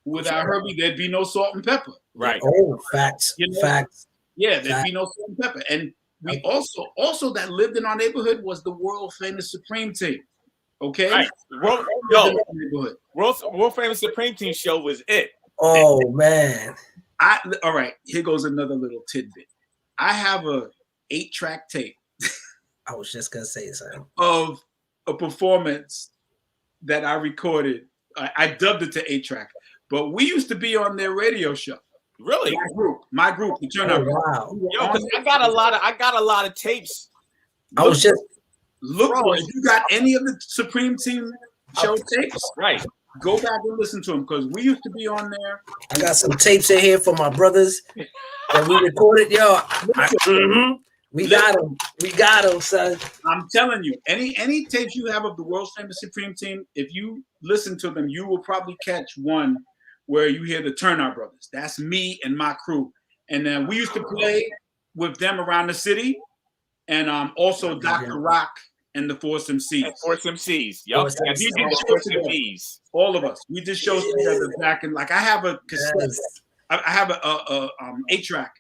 Without Herbie, there'd be no Salt and Pepper. Right. Oh, facts. You know? Facts. Yeah, there'd be no Salt and Pepper. And we also that lived in our neighborhood was the world famous Supreme Team. Okay. Right. World famous Supreme Team show was it. Oh man. All right. Here goes another little tidbit. I have a 8-track tape. I was just gonna say something of a performance that I recorded. I dubbed it to 8-track, but we used to be on their radio show. Really? My group, the Turnout. Wow. Yo, because I got a lot of tapes. I was just look for if you got any of the Supreme Team show tapes. Right. Go back and listen to them because we used to be on there. I got some tapes in here for my brothers that we recorded. Yo, we got them. We got them, son. I'm telling you, any tapes you have of the world's famous Supreme Team, if you listen to them, you will probably catch one where you hear the Turnout Brothers. That's me and my crew. And then we used to play with them around the city. And also Dr. Rock and the Force MCs. Force MCs. Yup. All of us. We did shows together back in, like, I have a cassette. Yes. I have a 8-track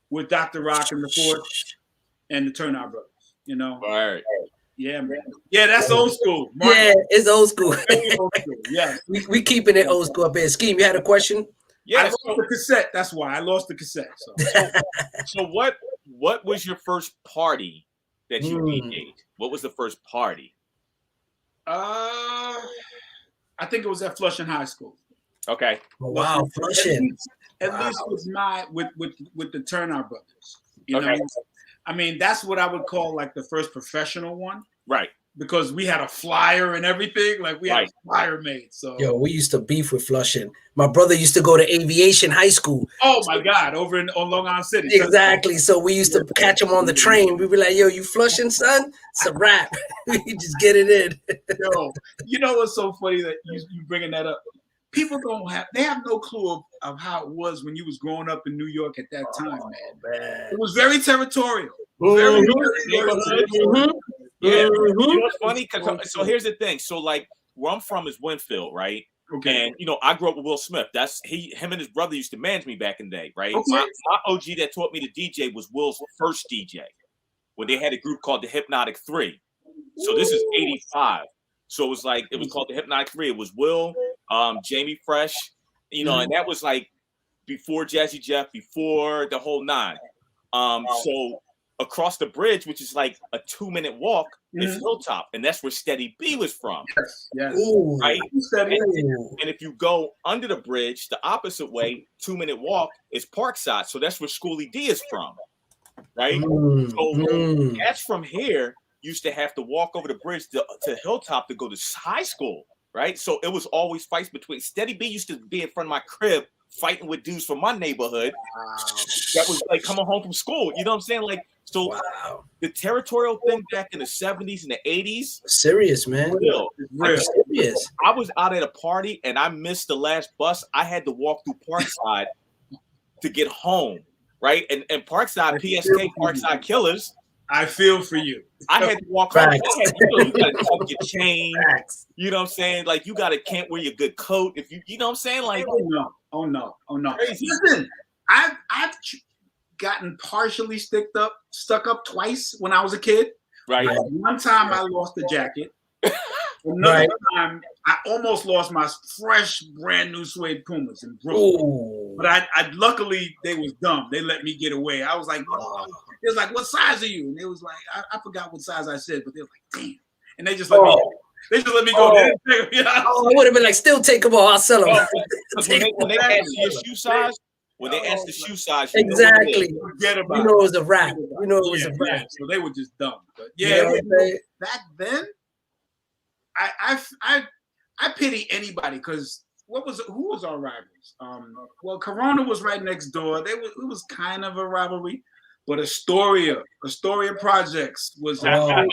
with Dr. Rock and the Force and the Turnout Brothers. You know? Right. Yeah, man. Yeah, that's old school. Martin. Yeah, it's old school. Old school. Yeah. We keeping it old school up here. Skeme, you had a question? Yeah. I lost the cassette. That's why I lost the cassette. So what was your first party that you DJ'd? What was the first party? I think it was at Flushing High School. Okay. Oh, wow, Flushing. At least with the Turnout Brothers. You know? I mean, that's what I would call like the first professional one. Right. because we had a flyer and everything. Like we had a flyer made. So yo, we used to beef with Flushing. My brother used to go to Aviation High School. Oh my God, over on Long Island City. Exactly. So we used to catch him on the train. We'd be like, yo, you Flushing, son? It's a wrap. You just get it in. Yo, you know what's so funny that you bringing that up? People they have no clue of how it was when you was growing up in New York at that time, man. It was very territorial. Very, Yeah. You know what's funny? So here's the thing. So like where I'm from is Winfield, right? Okay. And you know, I grew up with Will Smith. Him and his brother used to manage me back in the day, right? Okay. My OG that taught me to DJ was Will's first DJ when they had a group called the Hypnotic 3. So this is 85. So it was called the Hypnotic 3. It was Will, Jamie Fresh, you know, and that was like before Jazzy Jeff, before the whole nine. So across the bridge, which is like a 2-minute walk, is Hilltop, and that's where Steady B was from. Yes. Ooh, right. And if you go under the bridge, the opposite way, 2-minute walk is Parkside. So that's where Schoolie D is from, right? So cats from here used to have to walk over the bridge to Hilltop to go to high school, right? So it was always fights between. Steady B used to be in front of my crib fighting with dudes from my neighborhood. Wow. That was like coming home from school. You know what I'm saying? Like, so the territorial thing back in the 70s and the 80s. Serious, man. Real. Serious. I was out at a party and I missed the last bus. I had to walk through Parkside to get home, right? And Parkside, PSK, Parkside Killers. I feel for you. I had to walk home. You gotta tuck your chain. You know what I'm saying? Like you can't wear your good coat. If you know what I'm saying? Like oh no. Crazy. Listen, I've gotten partially stuck up twice when I was a kid. Right. One time I lost a jacket. Another time I almost lost my fresh brand new suede Pumas in Brooklyn. Ooh. But I luckily they was dumb. They let me get away. I was like, oh. They was like, what size are you? And it was like, I forgot what size I said, but they were like, damn. And they just let me go. I would have been like, still take them all. I'll sell them. When they ask your shoe size, the shoe size, exactly. You know it was a wrap. You know it was a wrap. Yeah. So they were just dumb. But back then, I pity anybody because who was our rivals? Well, Corona was right next door. It was kind of a rivalry. But Astoria Projects was God.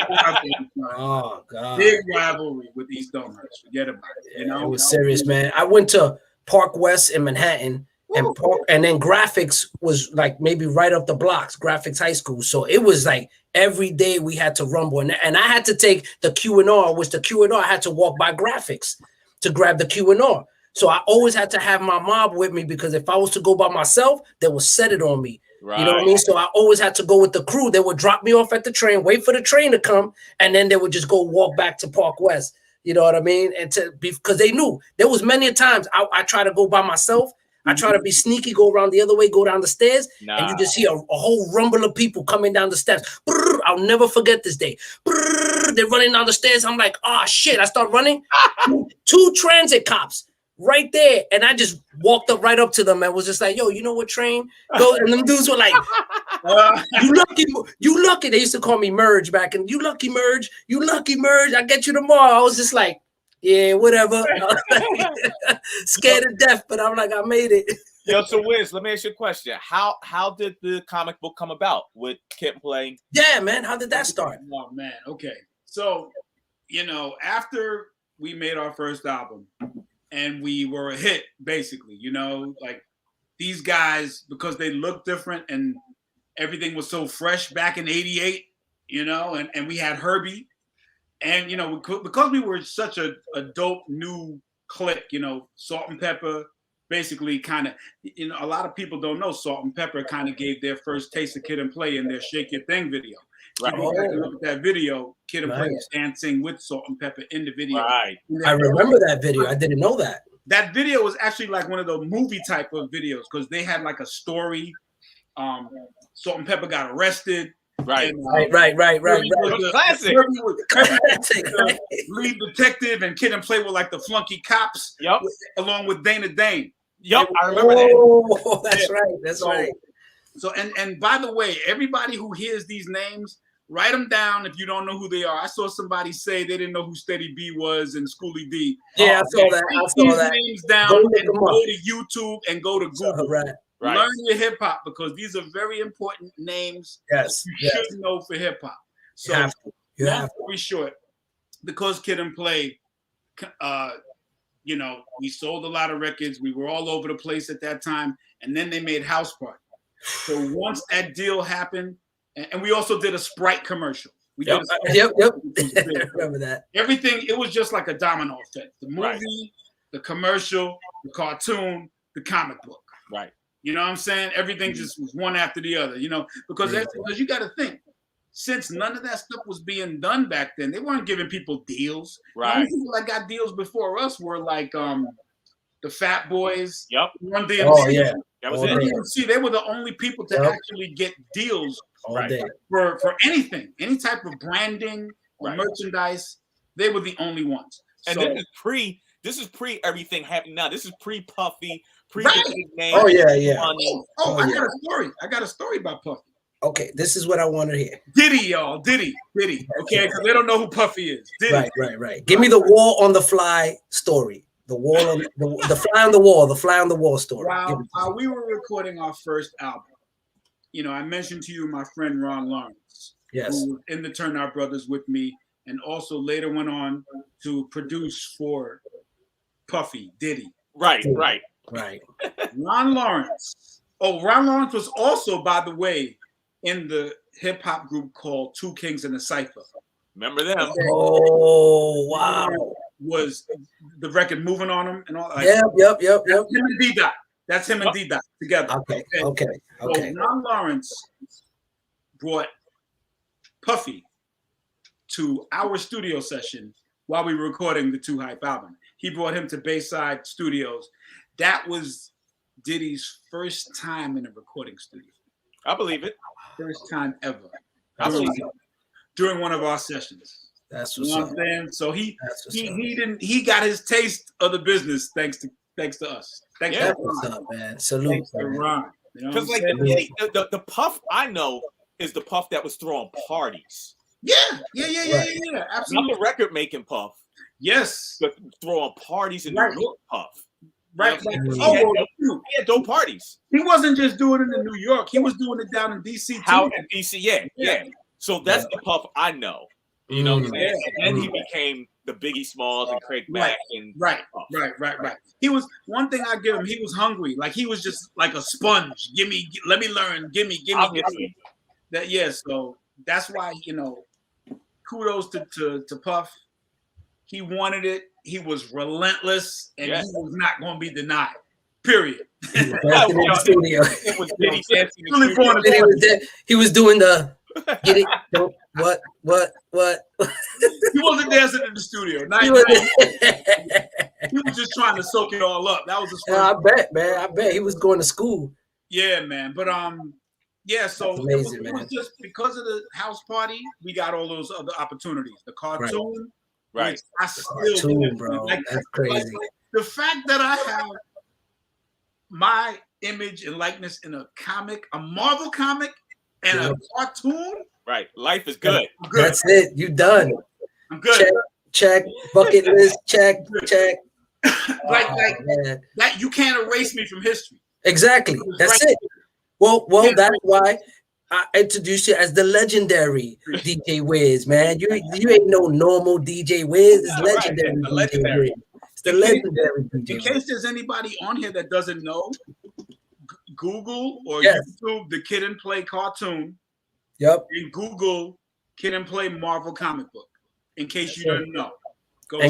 Big rivalry with East Donuts. Forget about it. You know, it was serious, man. I went to Park West in Manhattan, and then Graphics was like maybe right up the blocks, Graphics High School. So it was like every day we had to rumble, and I had to take the Q&R, which the Q&R I had to walk by Graphics to grab the Q&R. So I always had to have my mob with me because if I was to go by myself, they would set it on me. Right. You know what I mean? So I always had to go with the crew. They would drop me off at the train, wait for the train to come, and then they would just go walk back to Park West. You know what I mean? And because they knew there was many a times I try to go by myself. I try to be sneaky, go around the other way, go down the stairs, and you just hear a whole rumble of people coming down the steps. Brrr, I'll never forget this day. Brrr, they're running down the stairs. I'm like, oh shit! I start running. 2 transit cops. Right there, and I just walked up right up to them and was just like, "Yo, you know what train?" Go, and them dudes were like, "You lucky." They used to call me Merge back, and you lucky Merge. I get you tomorrow. I was just like, "Yeah, whatever." Scared to death, but I'm like, I made it. Yo, so Wiz, let me ask you a question. How did the comic book come about with Kid Play? Yeah, man. How did that start? Oh man, okay. So, after we made our first album. And we were a hit, basically, like these guys, because they looked different and everything was so fresh back in '88, and we had Herbie. And, because we were such a dope new clique, Salt and Pepper basically kind of, a lot of people don't know Salt and Pepper kind of gave their first taste of Kid and Play in their Shake Your Thing video. Right. Look at that video. Kid and Play was dancing with Salt and Pepper in the video. Right. I remember that video. I didn't know that. That video was actually like one of the movie type of videos because they had like a story. Salt and Pepper got arrested. Right. And, right. Classic. Lead detective and Kid and Play were like the flunky cops. Yep. Along with Dana Dane. Yep. I remember that. Oh, that's right. That's right. So and by the way, everybody who hears these names Write them down if you don't know who they are. I saw somebody say they didn't know who Steady B was and Schoolie D. Yeah, I saw that. I saw that. Names down and go to YouTube and go to Google. Right. Learn your hip hop because these are very important names. Yes, you should know for hip hop. So, long story short, because Kid and Play, you know, we sold a lot of records. We were all over the place at that time, and then they made House Party. So once that deal happened, and we also did a Sprite commercial. We did yep. Remember that. Everything, it was just like a domino effect. The movie, the commercial, the cartoon, the comic book. Right. You know what I'm saying? Everything just was one after the other, you know, because you got to think, since none of that stuff was being done back then, they weren't giving people deals. Right. The only people that got deals before us were like the Fat Boys. Yep. Run DMC. Oh, yeah. That was it. DMC, they were the only people to actually get deals for anything, any type of branding or merchandise. They were the only ones. And so, this is pre everything happening now. This is pre Puffy, pre name. Oh yeah. I got a story about Puffy. Okay, this is what I want to hear. Diddy, y'all. Diddy. Okay, because they don't know who Puffy is. Diddy. Right. Give me the wall on the fly story. The wall on the fly on the wall. The fly on the wall story. While we were recording our first album, you know, I mentioned to you my friend Ron Lawrence, who was in the Turnout Brothers with me, and also later went on to produce for Puffy, Diddy. Right. Ron Lawrence. Oh, Ron Lawrence was also, by the way, in the hip hop group called Two Kings and a Cypher. Remember them? Oh, wow. Was the record Moving on Him and all that? Yep. That's him and D-Dot. That's him and D-Dot together. Okay. So Ron Lawrence brought Puffy to our studio session while we were recording the Too Hype album. He brought him to Bayside Studios. That was Diddy's first time in a recording studio. I believe it. First time ever. During one of our sessions. That's what's up. So he got his taste of the business thanks to us. Thanks to what's up, man. Salute. Ron. Because the Puff I know is the Puff that was throwing parties. Yeah. Absolutely. Not the record making Puff. Yes. But throwing parties in New York Puff. Right. He had dope parties. He wasn't just doing it in New York. He was doing it down in DC too. How in DC? Yeah. So that's the Puff I know. You know what I'm saying? And then he became the Biggie Smalls and Craig Mack and right. He was one thing I give him. He was hungry. Like he was just like a sponge. Let me learn. Give me. That So that's why, you know, kudos to Puff. He wanted it. He was relentless, and he was not going to be denied. Period. He was doing the get it. What? He wasn't dancing in the studio. He was just trying to soak it all up. That was his first. I bet, man. I bet he was going to school. Yeah, man. But so amazing, it was just because of the house party, we got all those other opportunities. The cartoon. Right. I still bro. That's crazy. Like, the fact that I have my image and likeness in a comic, a Marvel comic, and a cartoon. Right. Life is good. That's it. You done. I'm good. Check. Bucket list. Check. like that. You can't erase me from history. Exactly. That's it. Well, that's why I introduced you as the legendary DJ Wiz, man. You ain't no normal DJ Wiz. It's legendary DJ Wiz. It's the legendary DJ. In case there's anybody on here that doesn't know, Google or YouTube the Kid and Play cartoon. Yep. And Google Kid and Play Marvel comic book. In case you don't know.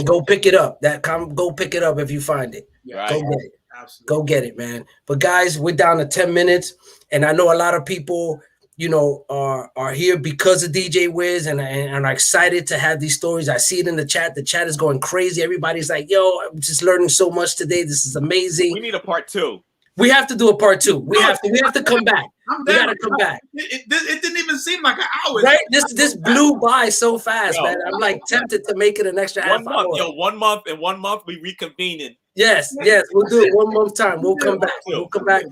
Go pick it up. Go pick it up if you find it. Yeah. Go get it. Absolutely. Go get it, man. But guys, we're down to 10 minutes, and I know a lot of people, you know, are here because of DJ Wiz and are excited to have these stories. I see it in the chat. The chat is going crazy. Everybody's like, yo, I'm just learning so much today. This is amazing. We need a part 2. We have to do a part 2. We have to come back. We gotta come back. It didn't even seem like an hour. Right? This blew by so fast, man. I'm like tempted to make it an extra half hour. 1 month. In 1 month we reconvene. Yes, we'll do it one more time. We'll come back. We'll come back.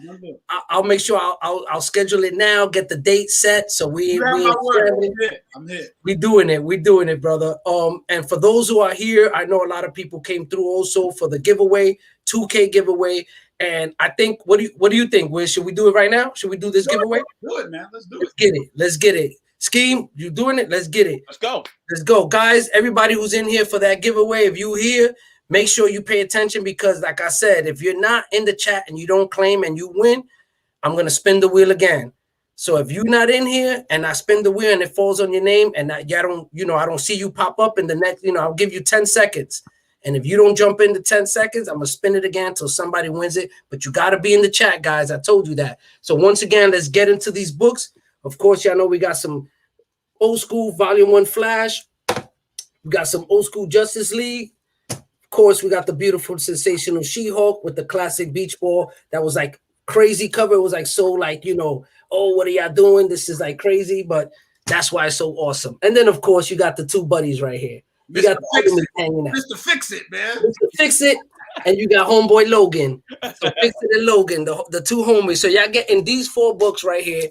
I'll make sure I'll schedule it now. Get the date set so we I'm here. We doing it, brother. And for those who are here, I know a lot of people came through also for the giveaway, 2K giveaway. And I think, what do you think, Wiz? Should we do it right now? Should we do this giveaway? Do it, man. Let's do it. Let's get it. Skeme, you doing it? Let's get it. Let's go, guys. Everybody who's in here for that giveaway, if you here, make sure you pay attention because, like I said, if you're not in the chat and you don't claim and you win, I'm gonna spin the wheel again. So if you're not in here and I spin the wheel and it falls on your name and I don't see you pop up in the next, I'll give you 10 seconds. And if you don't jump into 10 seconds, I'm gonna spin it again until somebody wins it. But you gotta be in the chat, guys. I told you that. So once again, let's get into these books. Of course, y'all know we got some old school Volume 1 Flash. We got some old school Justice League. Of course, we got the beautiful, sensational She-Hulk with the classic beach ball. That was like crazy cover. It was like so like, oh, what are y'all doing? This is like crazy, but that's why it's so awesome. And then, of course, you got the two buddies right here. You got the hanging out. Mr. Fix It, man. Mr. Fix It. And you got homeboy Logan. So Fix It and Logan, the two homies. So y'all getting these 4 books right here.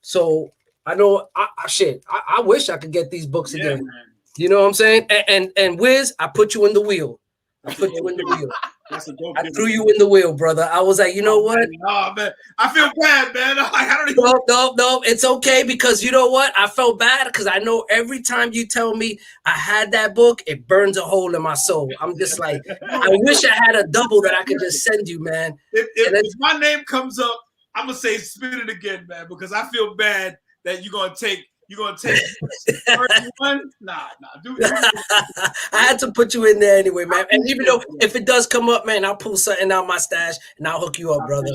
So I know, I wish I could get these books again. Man. You know what I'm saying? And Wiz, I put you in the wheel. I put you in the wheel. I threw you in the wheel, brother. I was like, you know what? Oh, man. I feel bad, man. I don't even... No. It's okay because you know what? I felt bad because I know every time you tell me I had that book, it burns a hole in my soul. I'm just like, I wish I had a double that I could just send you, man. If my name comes up, I'm going to say spin it again, man, because I feel bad that you're going to take 31? Nah, dude. I had to put you in there anyway, man. And even though if it does come up, man, I'll pull something out my stash and I'll hook you up, brother.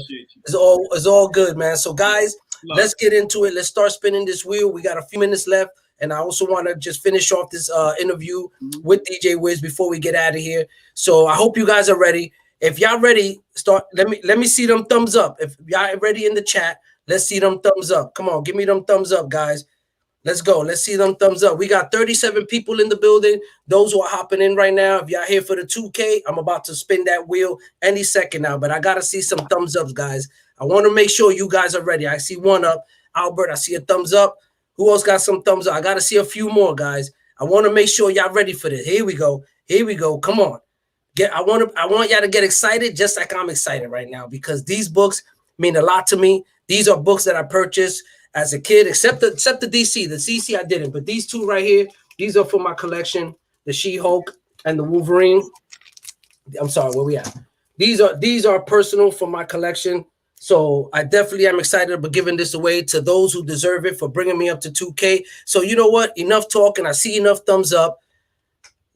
It's all good, man. So guys, let's get into it. Let's start spinning this wheel. We got a few minutes left. And I also want to just finish off this interview with DJ Wiz before we get out of here. So I hope you guys are ready. If y'all ready, start. Let me see them thumbs up. If y'all ready in the chat, let's see them thumbs up. Come on, give me them thumbs up, guys. Let's go. Let's see them thumbs up. We got 37 people in the building. Those who are hopping in right now, if y'all here for the 2K, I'm about to spin that wheel any second now, but I got to see some thumbs ups, guys. I want to make sure you guys are ready. I see one up. Albert, I see a thumbs up. Who else got some thumbs up? I got to see a few more, guys. I want to make sure y'all ready for this. Here we go. Come on. I want y'all to get excited just like I'm excited right now because these books mean a lot to me. These are books that I purchased as a kid, except the DC. The DC I didn't, but these two right here, these are for my collection, the She-Hulk and the Wolverine. I'm sorry, where we at? These are personal for my collection. So I definitely am excited about giving this away to those who deserve it for bringing me up to 2K. So you know what? Enough talking. I see enough thumbs up.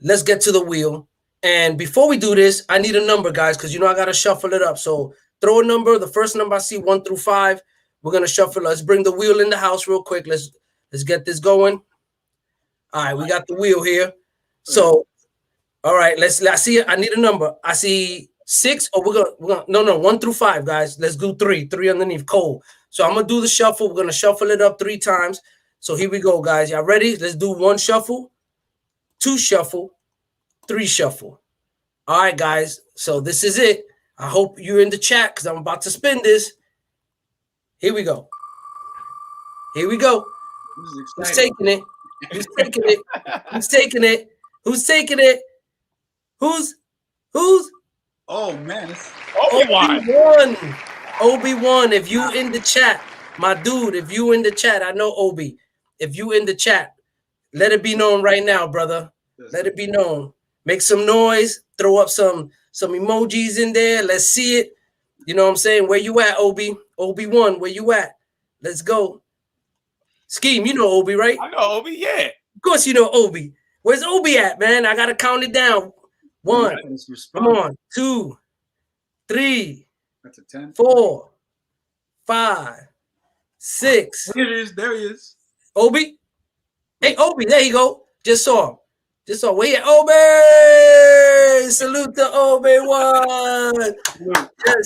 Let's get to the wheel. And before we do this, I need a number, guys, because I got to shuffle it up. So throw a number. The first number I see, 1 through 5. We're gonna shuffle. Let's bring the wheel in the house real quick. Let's get this going. All right, we got the wheel here. So, all right, let's see it. I need a number. I see 6. Or we're gonna no 1 through 5, guys. Let's do 3. 3 underneath. Cole. So I'm gonna do the shuffle. We're gonna shuffle it up 3 times. So here we go, guys. Y'all ready? Let's do 1 shuffle, 2 shuffle, 3 shuffle. All right, guys. So this is it. I hope you're in the chat because I'm about to spin this. Here we go. Who's taking it? Who's taking it? Who's taking it? Who's? Oh man, Obi-Wan. If you in the chat, my dude. If you in the chat, I know Obi. If you in the chat, let it be known right now, brother. Let it be known. Make some noise. Throw up some emojis in there. Let's see it. You know what I'm saying? Where you at, Obi? Obi-Wan, where you at? Let's go. Skeme, you know Obi, right? I know Obi, yeah. Of course you know Obi. Where's Obi at, man? I got to count it down. 1. Come on. 2, 3. That's a 10. 4, 5, 6. There he is. Obi? Hey, Obi, there you go. Just saw him. Where you at? Obi! Salute to Obi-Wan.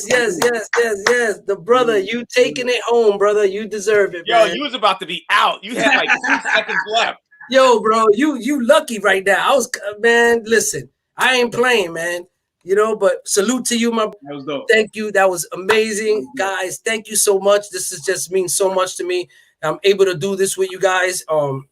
Yes. The brother, you taking it home, brother. You deserve it, man. Yo, you was about to be out. You had like 2 seconds left. Yo, bro, you lucky right now. Man, listen, I ain't playing, man. you know. But salute to you, my. That was dope. Thank you. That was amazing, guys. Thank you so much. This is just means so much to me. I'm able to do this with you guys. Let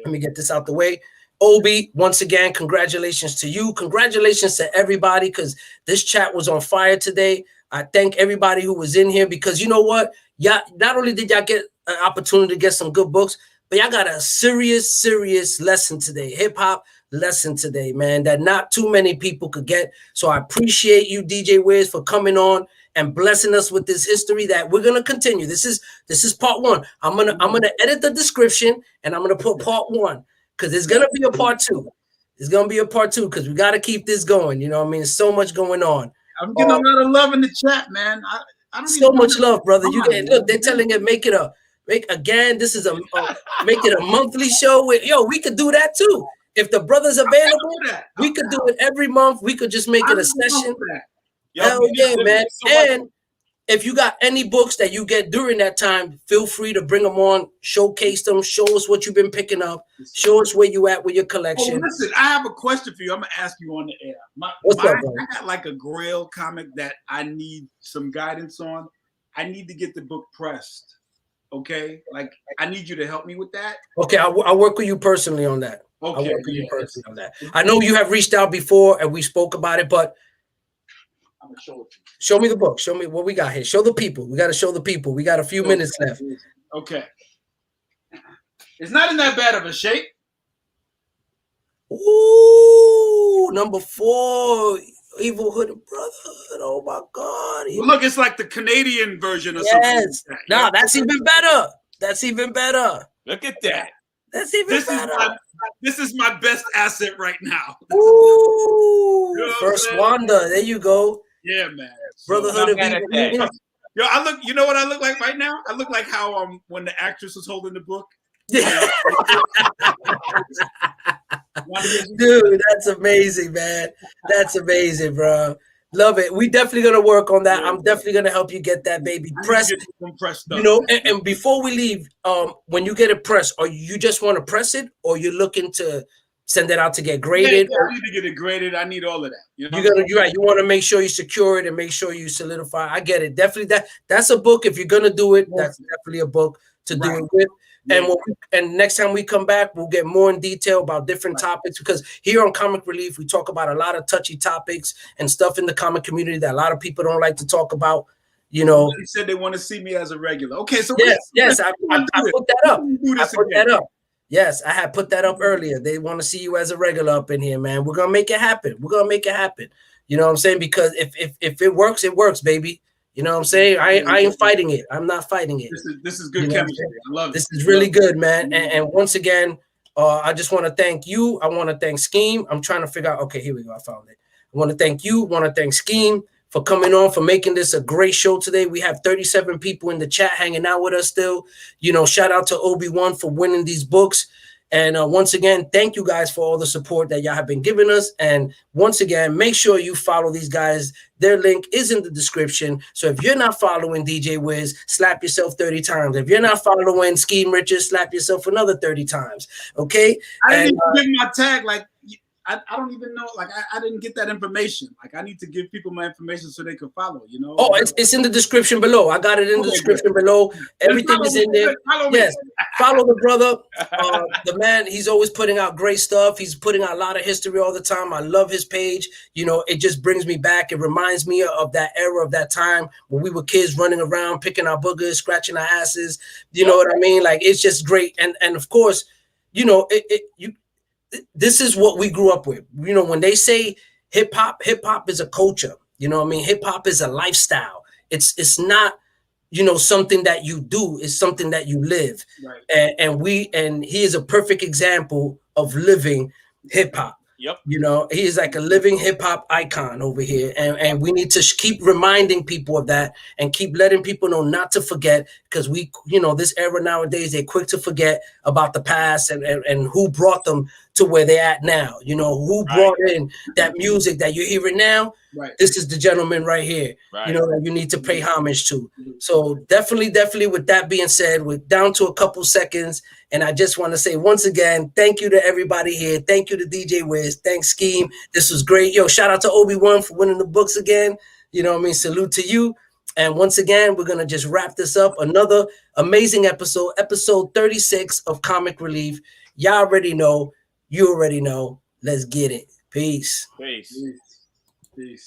me get this out the way. Obi, once again, congratulations to you. Congratulations to everybody, because this chat was on fire today. I thank everybody who was in here, because you know what? Yeah, not only did y'all get an opportunity to get some good books, but y'all got a serious lesson today. Hip-hop lesson today, man, that not too many people could get. So I appreciate you, DJ Wiz, for coming on and blessing us with this history that we're gonna continue. This is part one. I'm gonna edit the description and I'm gonna put part one, because there's gonna be a part two. There's gonna be a part two, because we gotta keep this going. You know what I mean? There's so much going on. I'm getting a lot of love in the chat, man. I don't so much love, brother. You get look. They're telling it make again. This is make it a monthly show. With we could do that too. If the brother's available, we could do it every month. We could just make it a session. Hell yeah, man. And if you got any books that you get during that time, feel free to bring them on, showcase them, show us what you've been picking up, show us where you at with your collection. Oh, listen, I have a question for you. I'm gonna ask you on the air. What's up, bro? I got like a Grail comic that I need some guidance on. I need to get the book pressed. Okay, like I need you to help me with that. Okay, I'll work with you personally on that. Okay, I'll work with you personally on that. I know you have reached out before and we spoke about it, but I'm gonna show it to you. Show me the book. Show me what we got here. Show the people. We got to show the people. We got a few minutes left. Okay. It's not in that bad of a shape. Ooh, number 4, Evil Hooded Brotherhood. Oh my God. Well, look, it's like the Canadian version of something. Yes. Like that. No, that's even better. That's even better. Look at that. That's even better. This is my best asset right now. Ooh. You know First Wanda. There you go. Yeah, man. Brotherhood of Evil. Yo, you know what I look like right now? I look like how when the actress was holding the book. Yeah. Dude, that's amazing, man. That's amazing, bro. Love it. We definitely gonna work on that. I'm definitely gonna help you get that baby pressed. You know, and before we leave, when you get it pressed, or you just want to press it, or you're looking to send it out to get graded? Yeah, I need to get it graded. I need all of that. You know? You're right. You want to make sure you secure it and make sure you solidify. I get it. Definitely that's a book. If you're gonna do it, that's definitely a book to do it with. And next time we come back, we'll get more in detail about different topics, because here on Comic Relief, we talk about a lot of touchy topics and stuff in the comic community that a lot of people don't like to talk about. You know, they said they want to see me as a regular. Okay, so yes, I put that up. I put that up. Yes, I had put that up earlier. They want to see you as a regular up in here, man. We're gonna make it happen. We're gonna make it happen. You know what I'm saying? Because if it works, baby. You know what I'm saying? I ain't fighting it. I'm not fighting it. This is good chemistry. I love it. This is really good, man. And once again, I just want to thank you. I want to thank Skeme. I'm trying to figure out. Okay, here we go. I found it. I want to thank you. I want to thank Skeme for coming on, for making this a great show today. We have 37 people in the chat hanging out with us still. You know, shout out to Obi-Wan for winning these books. And once again, thank you guys for all the support that y'all have been giving us. And once again, make sure you follow these guys. Their link is in the description. So if you're not following DJ Wiz, slap yourself 30 times. If you're not following Skeme Richards, slap yourself another 30 times. Okay? I didn't even give my tag. Like, I don't even know. Like, I didn't get that information. Like, I need to give people my information so they can follow, you know? Oh, it's in the description below. I got it in the description below. Everything is in there. Yes. Follow the brother. The man, he's always putting out great stuff. He's putting out a lot of history all the time. I love his page. You know, it just brings me back. It reminds me of that era, of that time when we were kids running around, picking our boogers, scratching our asses. You know what I mean? Like, it's just great. And of course, you know, this is what we grew up with. You know, when they say hip hop is a culture. You know what I mean? Hip hop is a lifestyle. It's not, you know, something that you do. It's something that you live. Right. And he is a perfect example of living hip hop. Yep. You know, he is like a living hip hop icon over here. And we need to keep reminding people of that and keep letting people know not to forget, because we, you know, this era nowadays, they're quick to forget about the past and who brought them to where they're at now. You know, who brought in that music that you're hearing now? Right. This is the gentleman right here. Right. You know, that you need to pay homage to. So definitely, with that being said, we're down to a couple seconds. And I just want to say once again, thank you to everybody here. Thank you to DJ Wiz. Thanks, Skeme. This was great. Yo, shout out to Obi-Wan for winning the books again. You know what I mean? Salute to you. And once again, we're going to just wrap this up. Another amazing episode 36 of Comic Relief. Y'all already know. You already know. Let's get it. Peace. Peace. Peace.